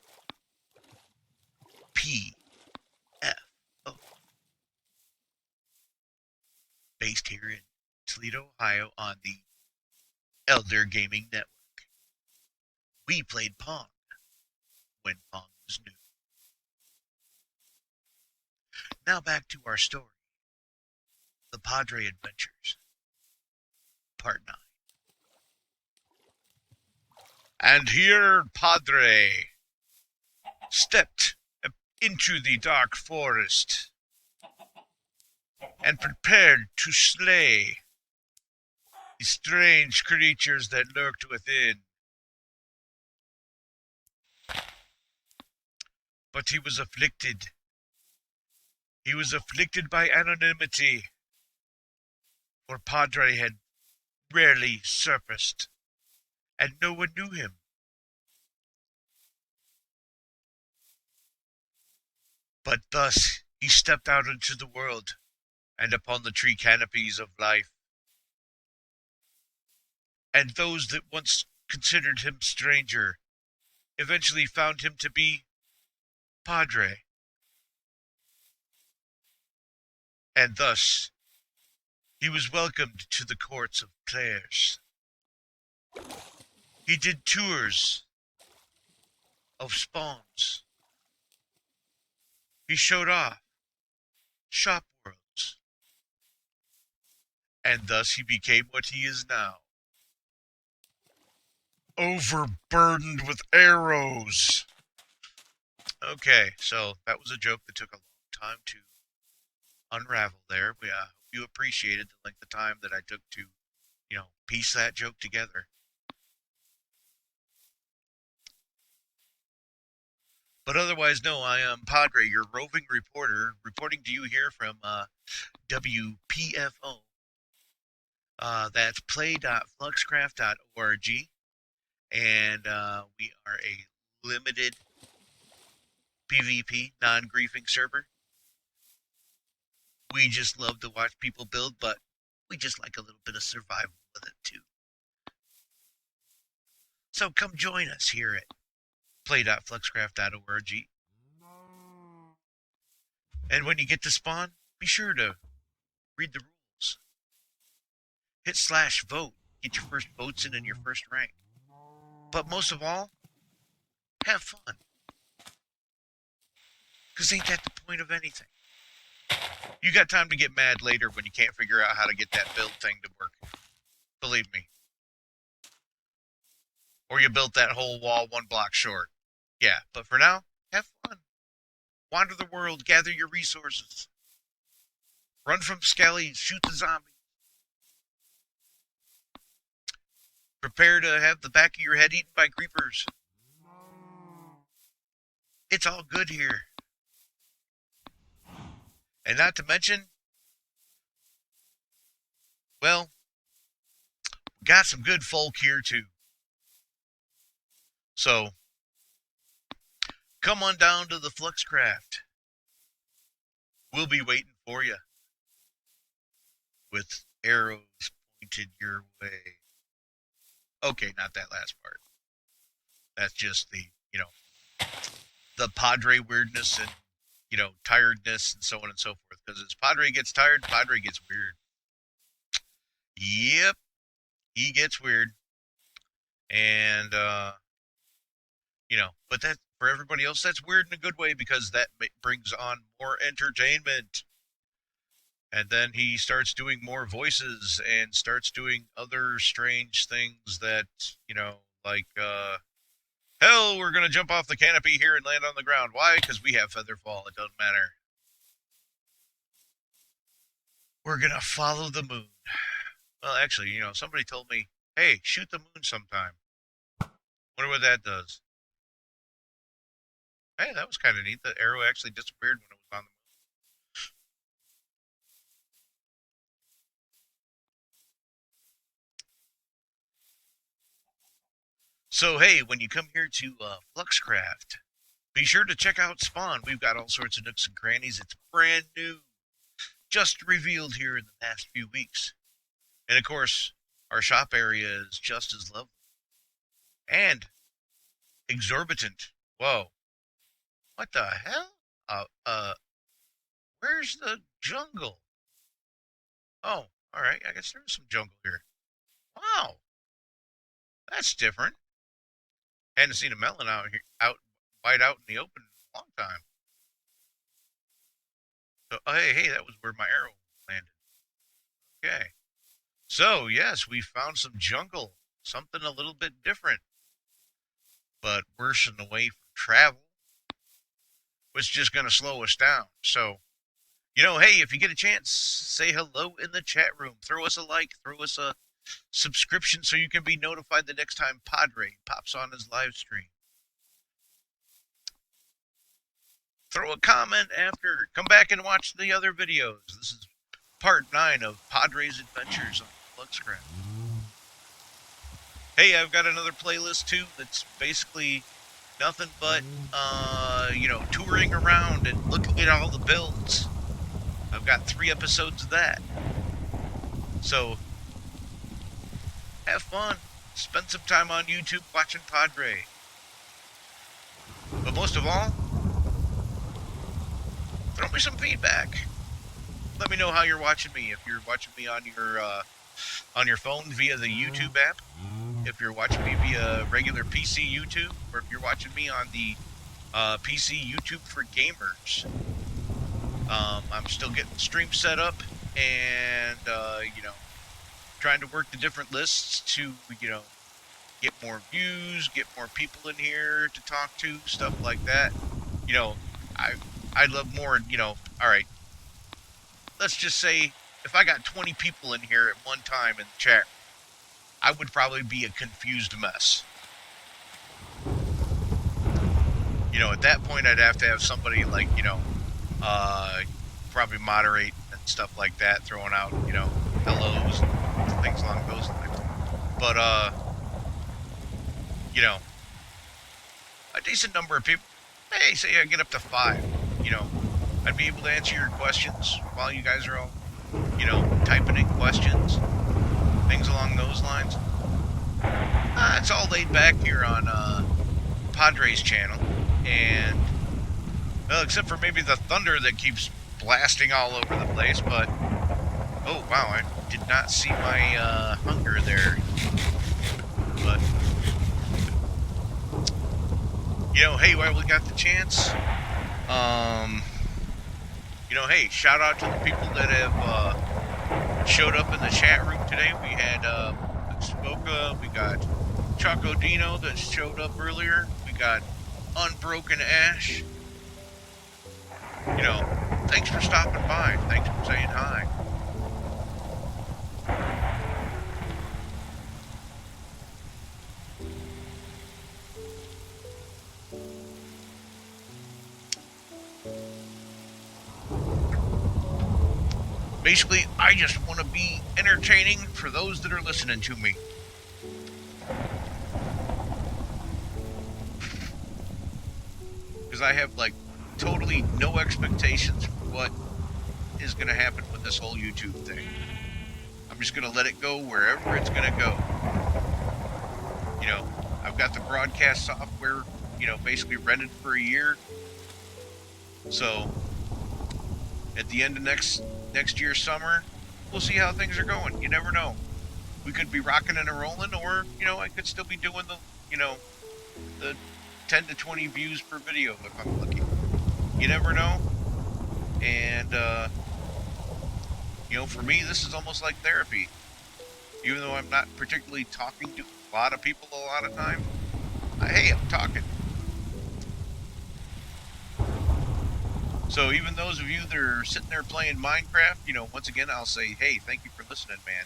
based here in Toledo, Ohio on the Elder Gaming Network. We played Pong when Pong was new. Now back to our story, The Padre Adventures, Part 9. And here Padre stepped into the dark forest and prepared to slay the strange creatures that lurked within. But he was afflicted. He was afflicted by anonymity, for Padre had rarely surfaced, and no one knew him. But thus he stepped out into the world and upon the tree canopies of life. And those that once considered him stranger eventually found him to be Padre. And thus he was welcomed to the courts of Clares. He did tours of spawns. He showed off shop worlds. And thus he became what he is now. Overburdened with arrows. Okay, so that was a joke that took a long time to unravel there. We hope you appreciated the length of time that I took to, piece that joke together. But otherwise, no, I am Padre, your roving reporter, reporting to you here from WPFO. That's play.fluxcraft.org. And we are a limited PvP, non-griefing server. We just love to watch people build, but we just like a little bit of survival with it too. So come join us here at play.fluxcraft.org. And when you get to spawn, be sure to read the rules. Hit /vote. Get your first votes in your first rank. But most of all, have fun. Because ain't that the point of anything? You got time to get mad later when you can't figure out how to get that build thing to work. Believe me. Or you built that whole wall one block short. Yeah, but for now, have fun. Wander the world, gather your resources. Run from skellies, shoot the zombies. Prepare to have the back of your head eaten by creepers. It's all good here. And not to mention, well, got some good folk here too. So, come on down to the Fluxcraft. We'll be waiting for you with arrows pointed your way. Okay, not that last part. That's just the Padre weirdness and, tiredness and so on and so forth. Because as Padre gets tired, Padre gets weird. Yep, he gets weird. And, but that for everybody else, that's weird in a good way because that brings on more entertainment. And then he starts doing more voices and starts doing other strange things that, like Hell, we're gonna jump off the canopy here and land on the ground. Why? Because we have feather fall. It doesn't matter. We're gonna follow the moon. Well, actually, somebody told me, hey, shoot the moon sometime. Wonder what that does. Hey, that was kind of neat. The arrow actually disappeared when it was on the moon. So, hey, when you come here to Fluxcraft, be sure to check out Spawn. We've got all sorts of nooks and crannies. It's brand new, just revealed here in the past few weeks. And of course, our shop area is just as lovely and exorbitant. Whoa, what the hell? Where's the jungle? Oh, all right. I guess there's some jungle here. Wow, that's different. Hadn't seen a melon out here, wide out in the open in a long time. So, hey, that was where my arrow landed. Okay. So, yes, we found some jungle, something a little bit different, but worse than the way for travel was just going to slow us down. So, hey, if you get a chance, say hello in the chat room. Throw us a like, throw us a subscription so you can be notified the next time Padre pops on his live stream. Throw a comment after. Come back and watch the other videos. This is part 9 of Padre's adventures on Fluxcraft. Hey, I've got another playlist too that's basically nothing but, touring around and looking at all the builds. I've got 3 episodes of that. So, have fun. Spend some time on YouTube watching Padre. But most of all, throw me some feedback. Let me know how you're watching me. If you're watching me on your phone via the YouTube app, if you're watching me via regular PC YouTube, or if you're watching me on the PC YouTube for gamers. I'm still getting the stream set up and, trying to work the different lists to, get more views, get more people in here to talk to, stuff like that. I'd love more, all right. Let's just say if I got 20 people in here at one time in the chat, I would probably be a confused mess. At that point, I'd have to have somebody like, probably moderate and stuff like that, throwing out, hellos and things along those lines. But, a decent number of people, hey, say I get up to 5, I'd be able to answer your questions while you guys are all, typing in questions, things along those lines. It's all laid back here on Padre's channel, and well, except for maybe the thunder that keeps blasting all over the place. But oh wow, I did not see my hunger there. But hey, while we got the chance, hey, shout out to the people that have showed up in the chat room today. We had Spoka, we got Choco Dino that showed up earlier. We got Unbroken Ash. Thanks for stopping by. Thanks for saying hi. Basically, I just want to be entertaining for those that are listening to me. Because I have, totally no expectations for what is going to happen with this whole YouTube thing. I'm just going to let it go wherever it's going to go. I've got the broadcast software, basically rented for a year. So, at the end of next year's summer, we'll see how things are going. You never know. We could be rocking and rolling, or, I could still be doing the 10 to 20 views per video if I'm lucky. You never know. And, for me, this is almost like therapy. Even though I'm not particularly talking to a lot of people a lot of time, Hey, I'm talking. So even those of you that are sitting there playing Minecraft, once again, I'll say, hey, thank you for listening, man.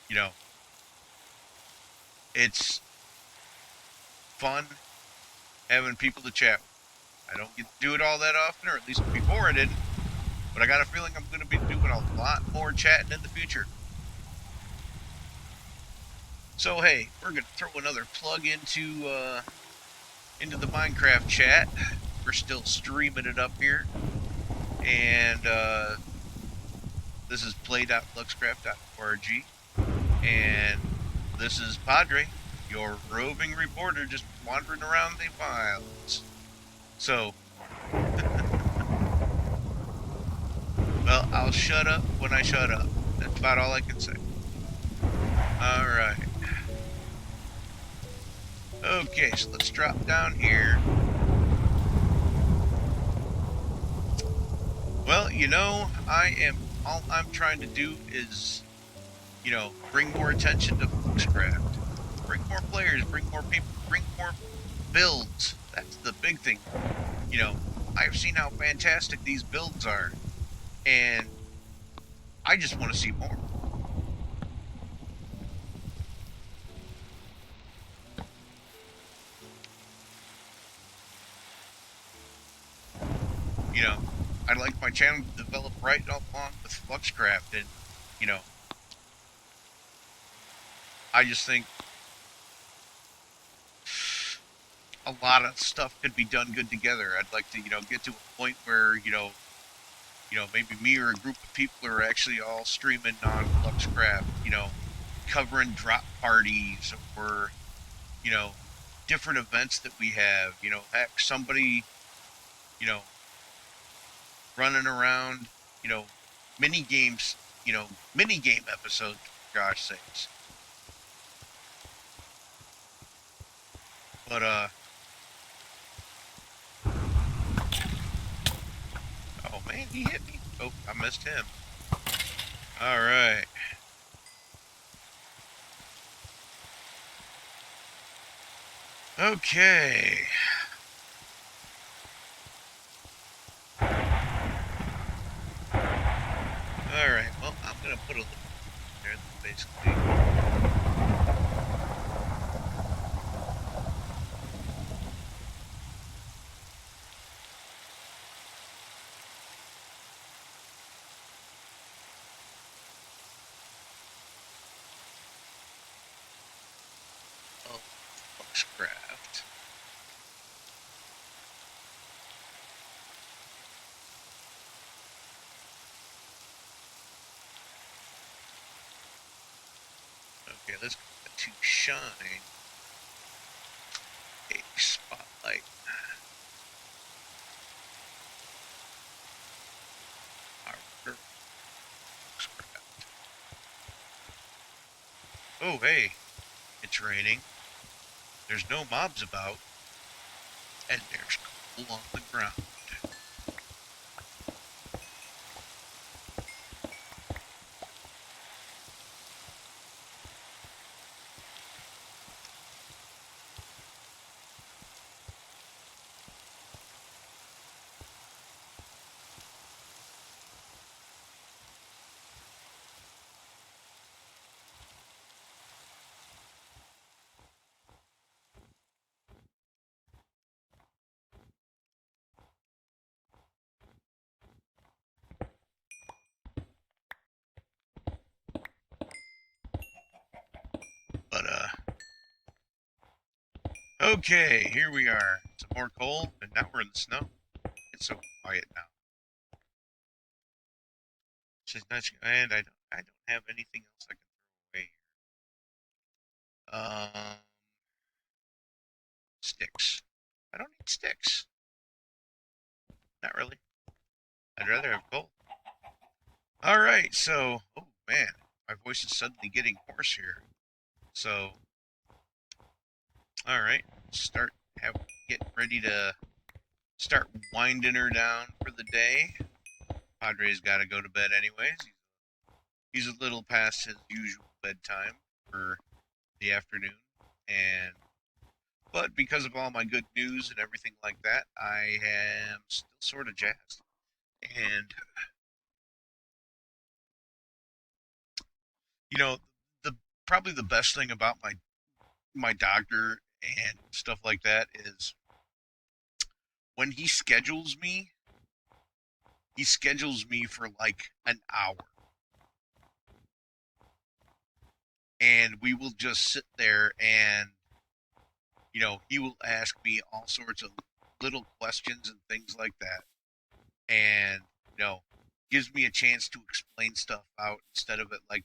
You know, it's fun having people to chat with. I don't get to do it all that often, or at least before I didn't. But I got a feeling I'm going to be doing a lot more chatting in the future. So hey, we're going to throw another plug into the Minecraft chat. We're still streaming it up here, and this is play.luxcraft.org, and this is Padre, your roving reporter, just wandering around the wilds. So, well, I'll shut up when I shut up. That's about all I can say. All right. Okay, so let's drop down here. Well, all I'm trying to do is, bring more attention to Fluxcraft. Bring more players, bring more people, bring more builds. That's the big thing. You know, I've seen how fantastic these builds are, and I just want to see more. You know, I'd like my channel to develop right along with Fluxcraft, and you know, I just think a lot of stuff could be done good together. I'd like to, get to a point where, maybe me or a group of people are actually all streaming on Fluxcraft, covering drop parties or, you know, different events that we have, heck, somebody, you know, running around, you know, mini games, mini game episodes, for gosh sakes. But, oh man, he hit me. Oh, I missed him. All right. Okay. All right. Well, I'm gonna put a little there that basically. Oh, Foxcraft. Okay, let's go to shine a spotlight. Our Foxcraft. Oh, hey, it's raining. There's no mobs about, and there's coal on the ground. But okay, here we are. Some more coal, and now we're in the snow. It's so quiet now. She's not, and I don't have anything else I can throw away here. Sticks. I don't need sticks. Not really. I'd rather have coal. All right, so oh man, my voice is suddenly getting hoarse here. So, all right, start have get ready to start winding her down for the day. Padre's got to go to bed anyways. He's a little past his usual bedtime for the afternoon. But because of all my good news and everything like that, I am still sort of jazzed. And you know, the probably the best thing about my doctor and stuff like that is when he schedules me for like an hour, and we will just sit there and he will ask me all sorts of little questions and things like that, and gives me a chance to explain stuff out instead of like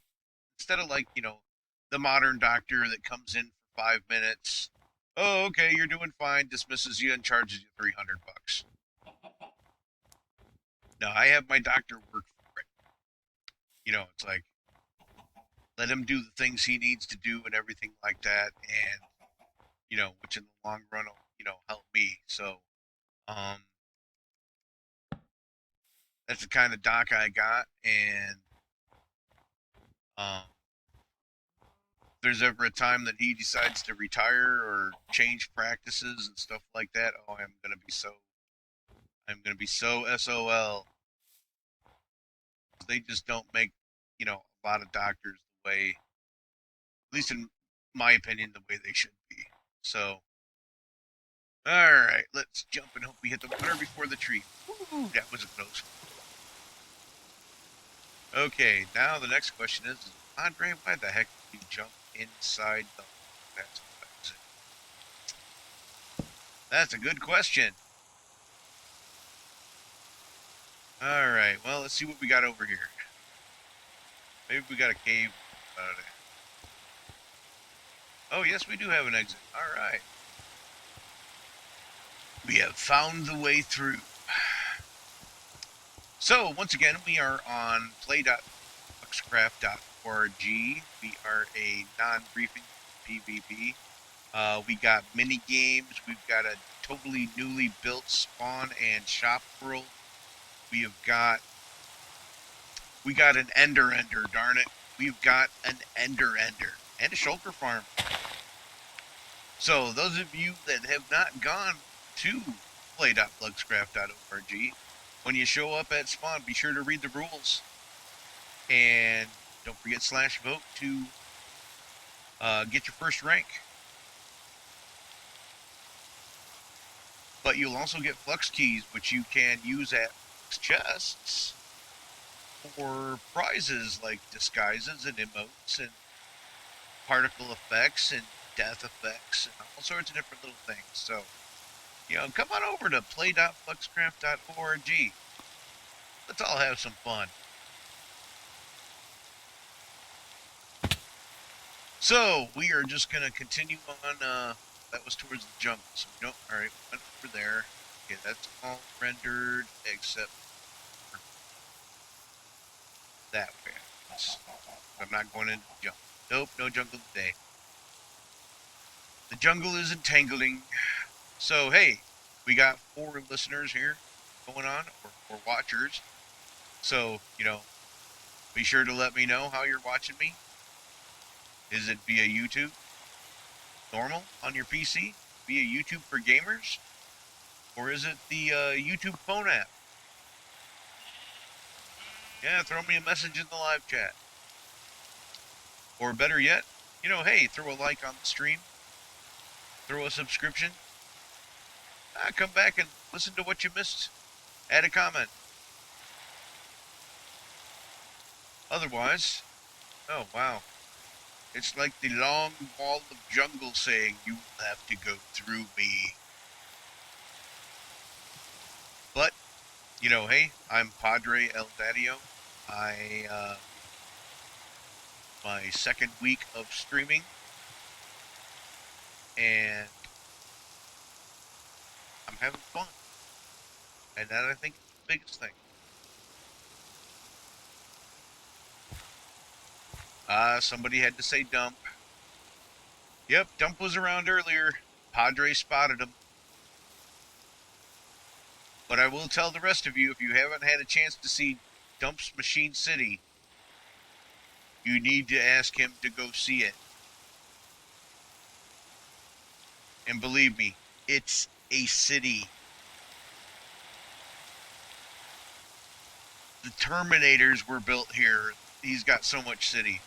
the modern doctor that comes in for 5 minutes. Oh, okay, you're doing fine. Dismisses you and charges you $300. No, I have my doctor work for it. It's like let him do the things he needs to do and everything like that, and which in the long run will help me. So, um, that's the kind of doc I got, and um, if there's ever a time that he decides to retire or change practices and stuff like that, oh, I'm gonna be so SOL. They just don't make a lot of doctors the way, at least in my opinion, the way they should be. So, all right, let's jump and hope we hit the water before the tree. Ooh, that was a close one. Okay, now the next question is Andre, why the heck did you jump inside the? That's a good question. All right, well, let's see what we got over here. Maybe we got a cave. Oh, yes, we do have an exit. All right. We have found the way through. So, once again, we are on play.fluxcraft.org. We are a non-briefing PvP. We got mini games. We've got a totally newly built spawn and shop world. We got an ender, darn it. We've got an ender and a shulker farm. So those of you that have not gone to play.fluxcraft.org, when you show up at spawn, be sure to read the rules. And don't forget /vote to get your first rank. But you'll also get flux keys, which you can use at chests for prizes like disguises and emotes and particle effects and death effects and all sorts of different little things. So, come on over to play.fluxcraft.org. Let's all have some fun. So, we are just going to continue on. That was towards the jungle. So, we don't. All right, went over there. Okay, that's all rendered except for that way. I'm not going into the jungle. Nope, no jungle today. The jungle is entangling. So, hey, we got 4 listeners here going on, or 4 watchers. So, be sure to let me know how you're watching me. Is it via YouTube? Normal on your PC? Via YouTube for gamers? Or is it the YouTube phone app? Yeah, throw me a message in the live chat. Or better yet, hey, throw a like on the stream. Throw a subscription. Come back and listen to what you missed. Add a comment. Otherwise, oh wow. It's like the long wall of jungle saying, you will have to go through me. But, hey, I'm Padre El Daddio. My second week of streaming, and I'm having fun. And that, I think, is the biggest thing. Somebody had to say dump. Yep, dump was around earlier. Padre spotted him. But I will tell the rest of you, if you haven't had a chance to see Dump's Machine City, you need to ask him to go see it. And believe me, it's a city. The Terminators were built here. He's got so much city.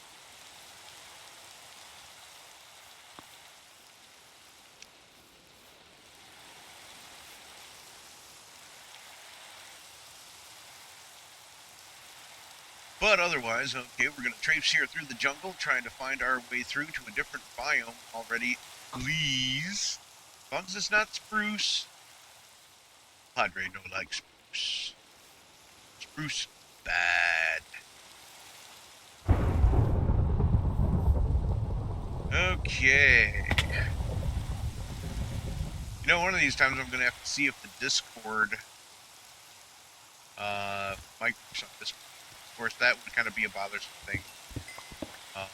But otherwise, okay, we're going to traipse here through the jungle, trying to find our way through to a different biome already. Please. As long as it's not spruce. Padre no like spruce. Spruce bad. Okay. You know, one of these times I'm going to have to see if the Discord, Microsoft Discord, of course, that would kind of be a bothersome thing. Uh,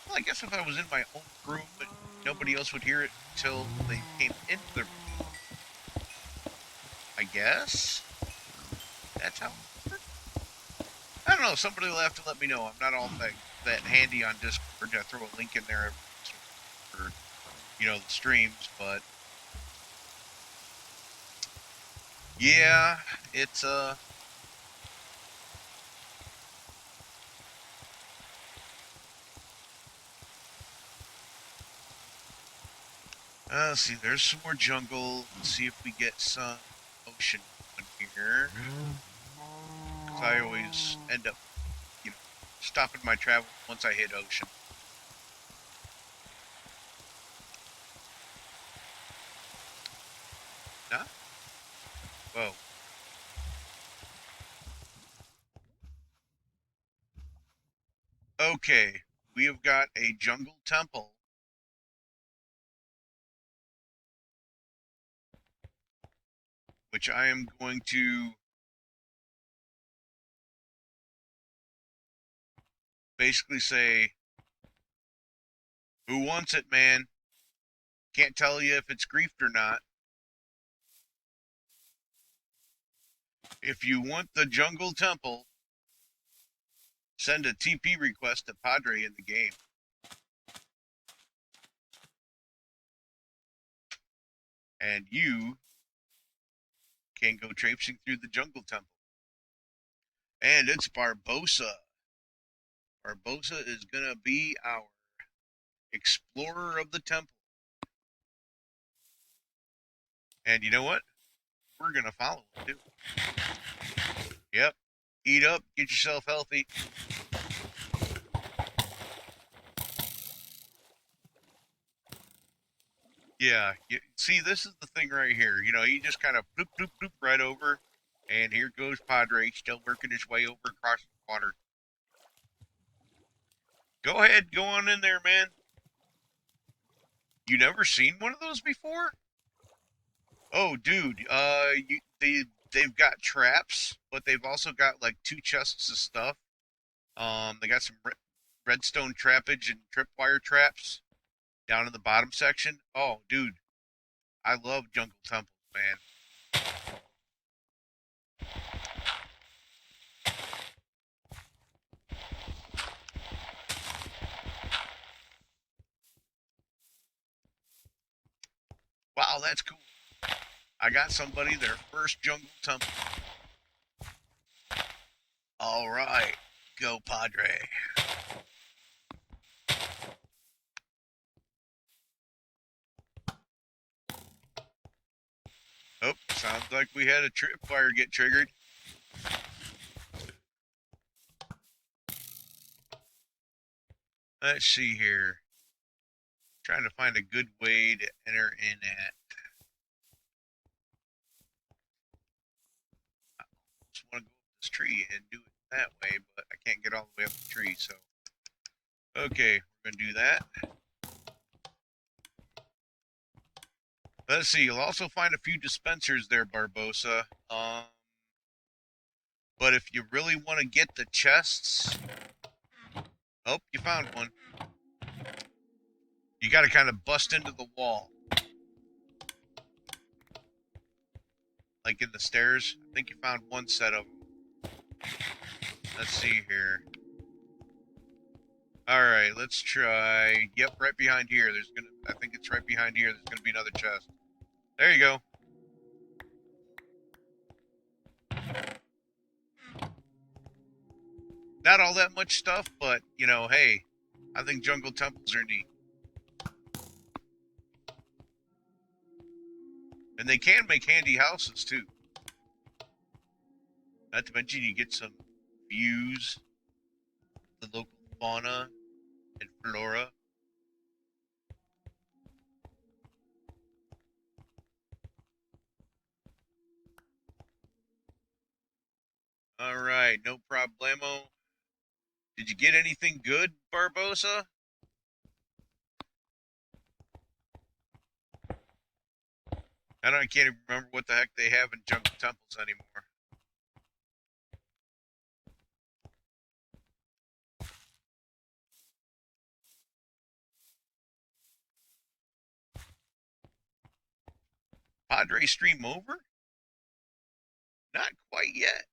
well, I guess if I was in my own room, nobody else would hear it until they came into the room. I guess that's how it works. I don't know. Somebody will have to let me know. I'm not all that handy on Discord. I throw a link in there for the streams, but yeah, it's let's see. There's some more jungle. Let's see if we get some ocean in here. Because I always end up, stopping my travel once I hit ocean. Nah? Whoa. Okay. We have got a jungle temple, which I am going to basically say, who wants it, man? Can't tell you if it's griefed or not. If you want the jungle temple, send a TP request to Padre in the game. And you can go traipsing through the jungle temple. And it's Barbosa. Barbosa is going to be our explorer of the temple. And you know what? We're going to follow him, too. Yep. Eat up. Get yourself healthy. Yeah. See, this is the thing right here. You just kind of bloop, bloop, bloop right over. And here goes Padre, still working his way over across the water. Go ahead. Go on in there, man. You never seen one of those before? Oh, dude. They've got traps, but they've also got like 2 chests of stuff. They got some redstone trappage and tripwire traps down in the bottom section. Oh, dude, I love jungle temples, man. Wow, that's cool. I got somebody their first jungle temple. All right, go Padre. Oh, sounds like we had a tripwire get triggered. Let's see here. Trying to find a good way to enter in at. I just want to go up this tree and do it that way, but I can't get all the way up the tree, so. Okay, we're going to do that. Let's see, you'll also find a few dispensers there, Barbosa. But if you really want to get the chests. Oh, you found one. You got to kind of bust into the wall. Like in the stairs. I think you found one set of them. Let's see here. Alright, let's try. Yep, right behind here. I think it's right behind here. There's gonna be another chest. There you go. Not all that much stuff, but, hey, I think jungle temples are neat. And they can make handy houses, too. Not to mention you get some views, the local fauna and flora. Alright, no problemo. Did you get anything good, Barbosa? I can't even remember what the heck they have in jungle temples anymore. Padre stream over? Not quite yet.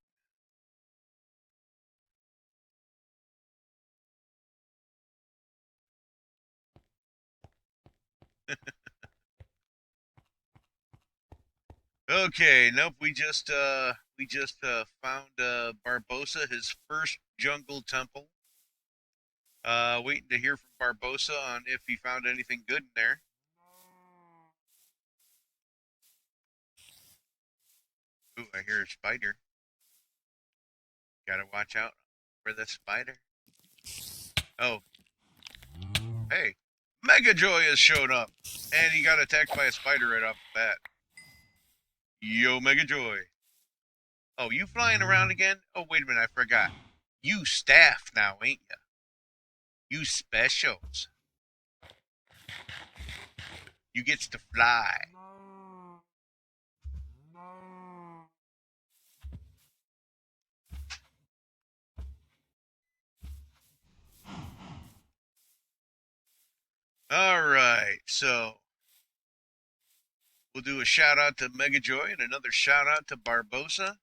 Okay, nope. We just found Barbosa his first jungle temple. Waiting to hear from Barbosa on if he found anything good in there. Ooh, I hear a spider. Gotta watch out for the spider. Oh, hey, Mega Joy has shown up, and he got attacked by a spider right off the bat. Yo, Mega Joy. Oh, you flying around again? Oh, wait a minute, I forgot. You staff now, ain't ya? You specials. You gets to fly. All right, so we'll do a shout out to Mega Joy and another shout out to Barbosa.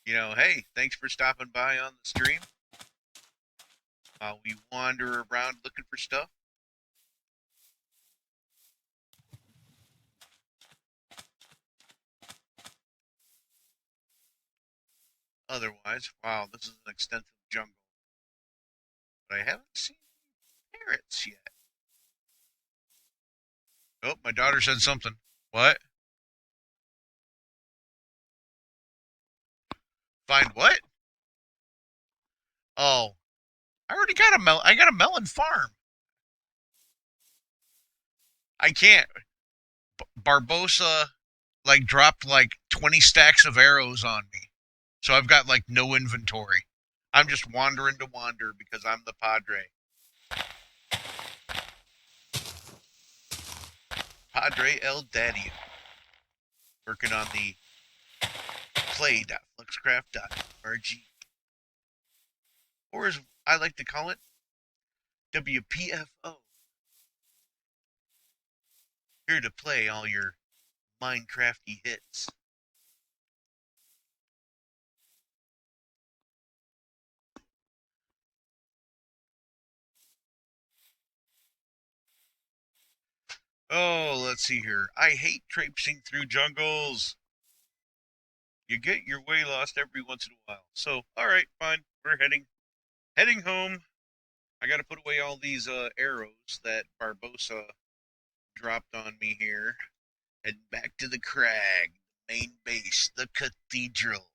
Hey, thanks for stopping by on the stream. We wander around looking for stuff. Otherwise, wow, this is an extensive jungle. But I haven't seen parrots yet. Oh, my daughter said something. What? Find what? Oh, I already got I got a melon farm. I can't. Barbosa dropped 20 stacks of arrows on me. So I've got no inventory. I'm just wandering to wander because I'm the Padre. Padre El Daddy. Working on the play.fluxcraft.org. Or as I like to call it, WPFO. Here to play all your Minecrafty hits. Oh, let's see here. I hate traipsing through jungles. You get your way lost every once in a while. So, all right, fine. We're heading home. I got to put away all these arrows that Barbosa dropped on me here. Heading back to the crag, main base, the cathedral.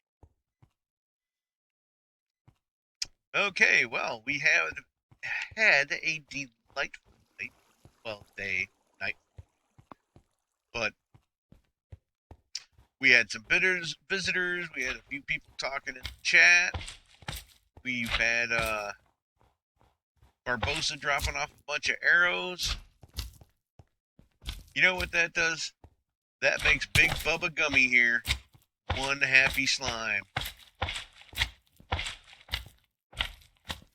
Okay, well, we have had a delightful night. Well, day, night. But we had some visitors. We had a few people talking in the chat. We've had Barbosa dropping off a bunch of arrows. You know what that does? That makes Big Bubba Gummy here one happy slime.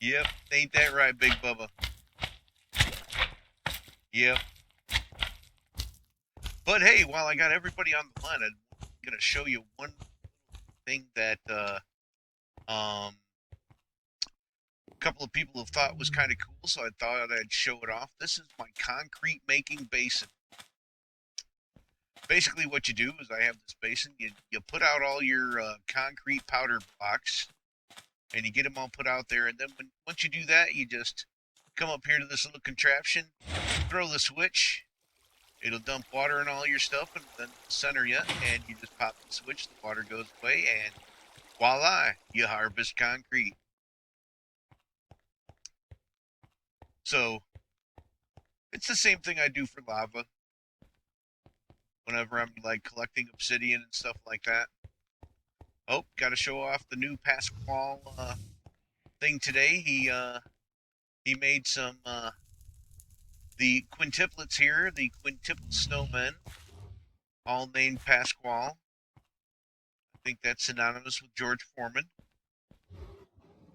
Yep, ain't that right, Big Bubba? Yep. But hey, while I got everybody on the line, I'm gonna show you one thing that couple of people have thought was kind of cool, so I thought I'd show it off. This is my concrete making basin. Basically what you do is I have this basin, you put out all your concrete powder blocks, and you get them all put out there, and then once you do that, you just come up here to this little contraption, throw the switch, it'll dump water in all your stuff, and then center you, and you just pop the switch, the water goes away, and voila, you harvest concrete. So it's the same thing I do for lava whenever I'm like collecting obsidian and stuff like that. Oh, got to show off the new Pasquale thing today. He made some the quintuplets here, the quintuple snowmen, all named Pasquale. I think that's synonymous with George Foreman.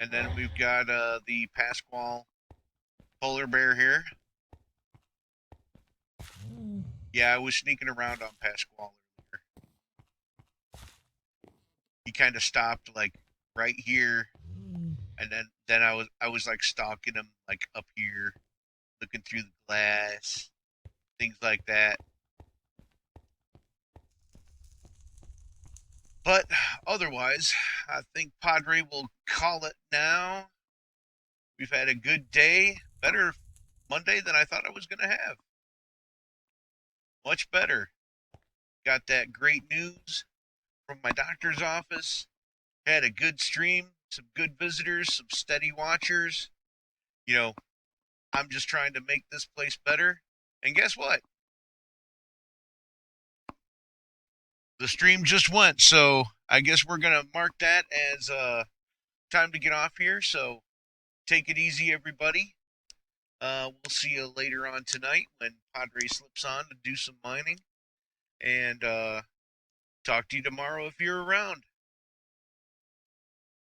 And then we've got the Pasquale polar bear here. Yeah, I was sneaking around on Pasquale earlier. He kind of stopped like right here, and then I was like stalking him like up here, looking through the glass, things like that. But otherwise, I think Padre will call it now. We've had a good day, better Monday than I thought I was going to have. Much better. Got that great news from my doctor's office. Had a good stream, some good visitors, some steady watchers. You know, I'm just trying to make this place better. And guess what? The stream just went, so I guess we're going to mark that as time to get off here. So take it easy, everybody. We'll see you later on tonight when Padre slips on to do some mining. And talk to you tomorrow if you're around.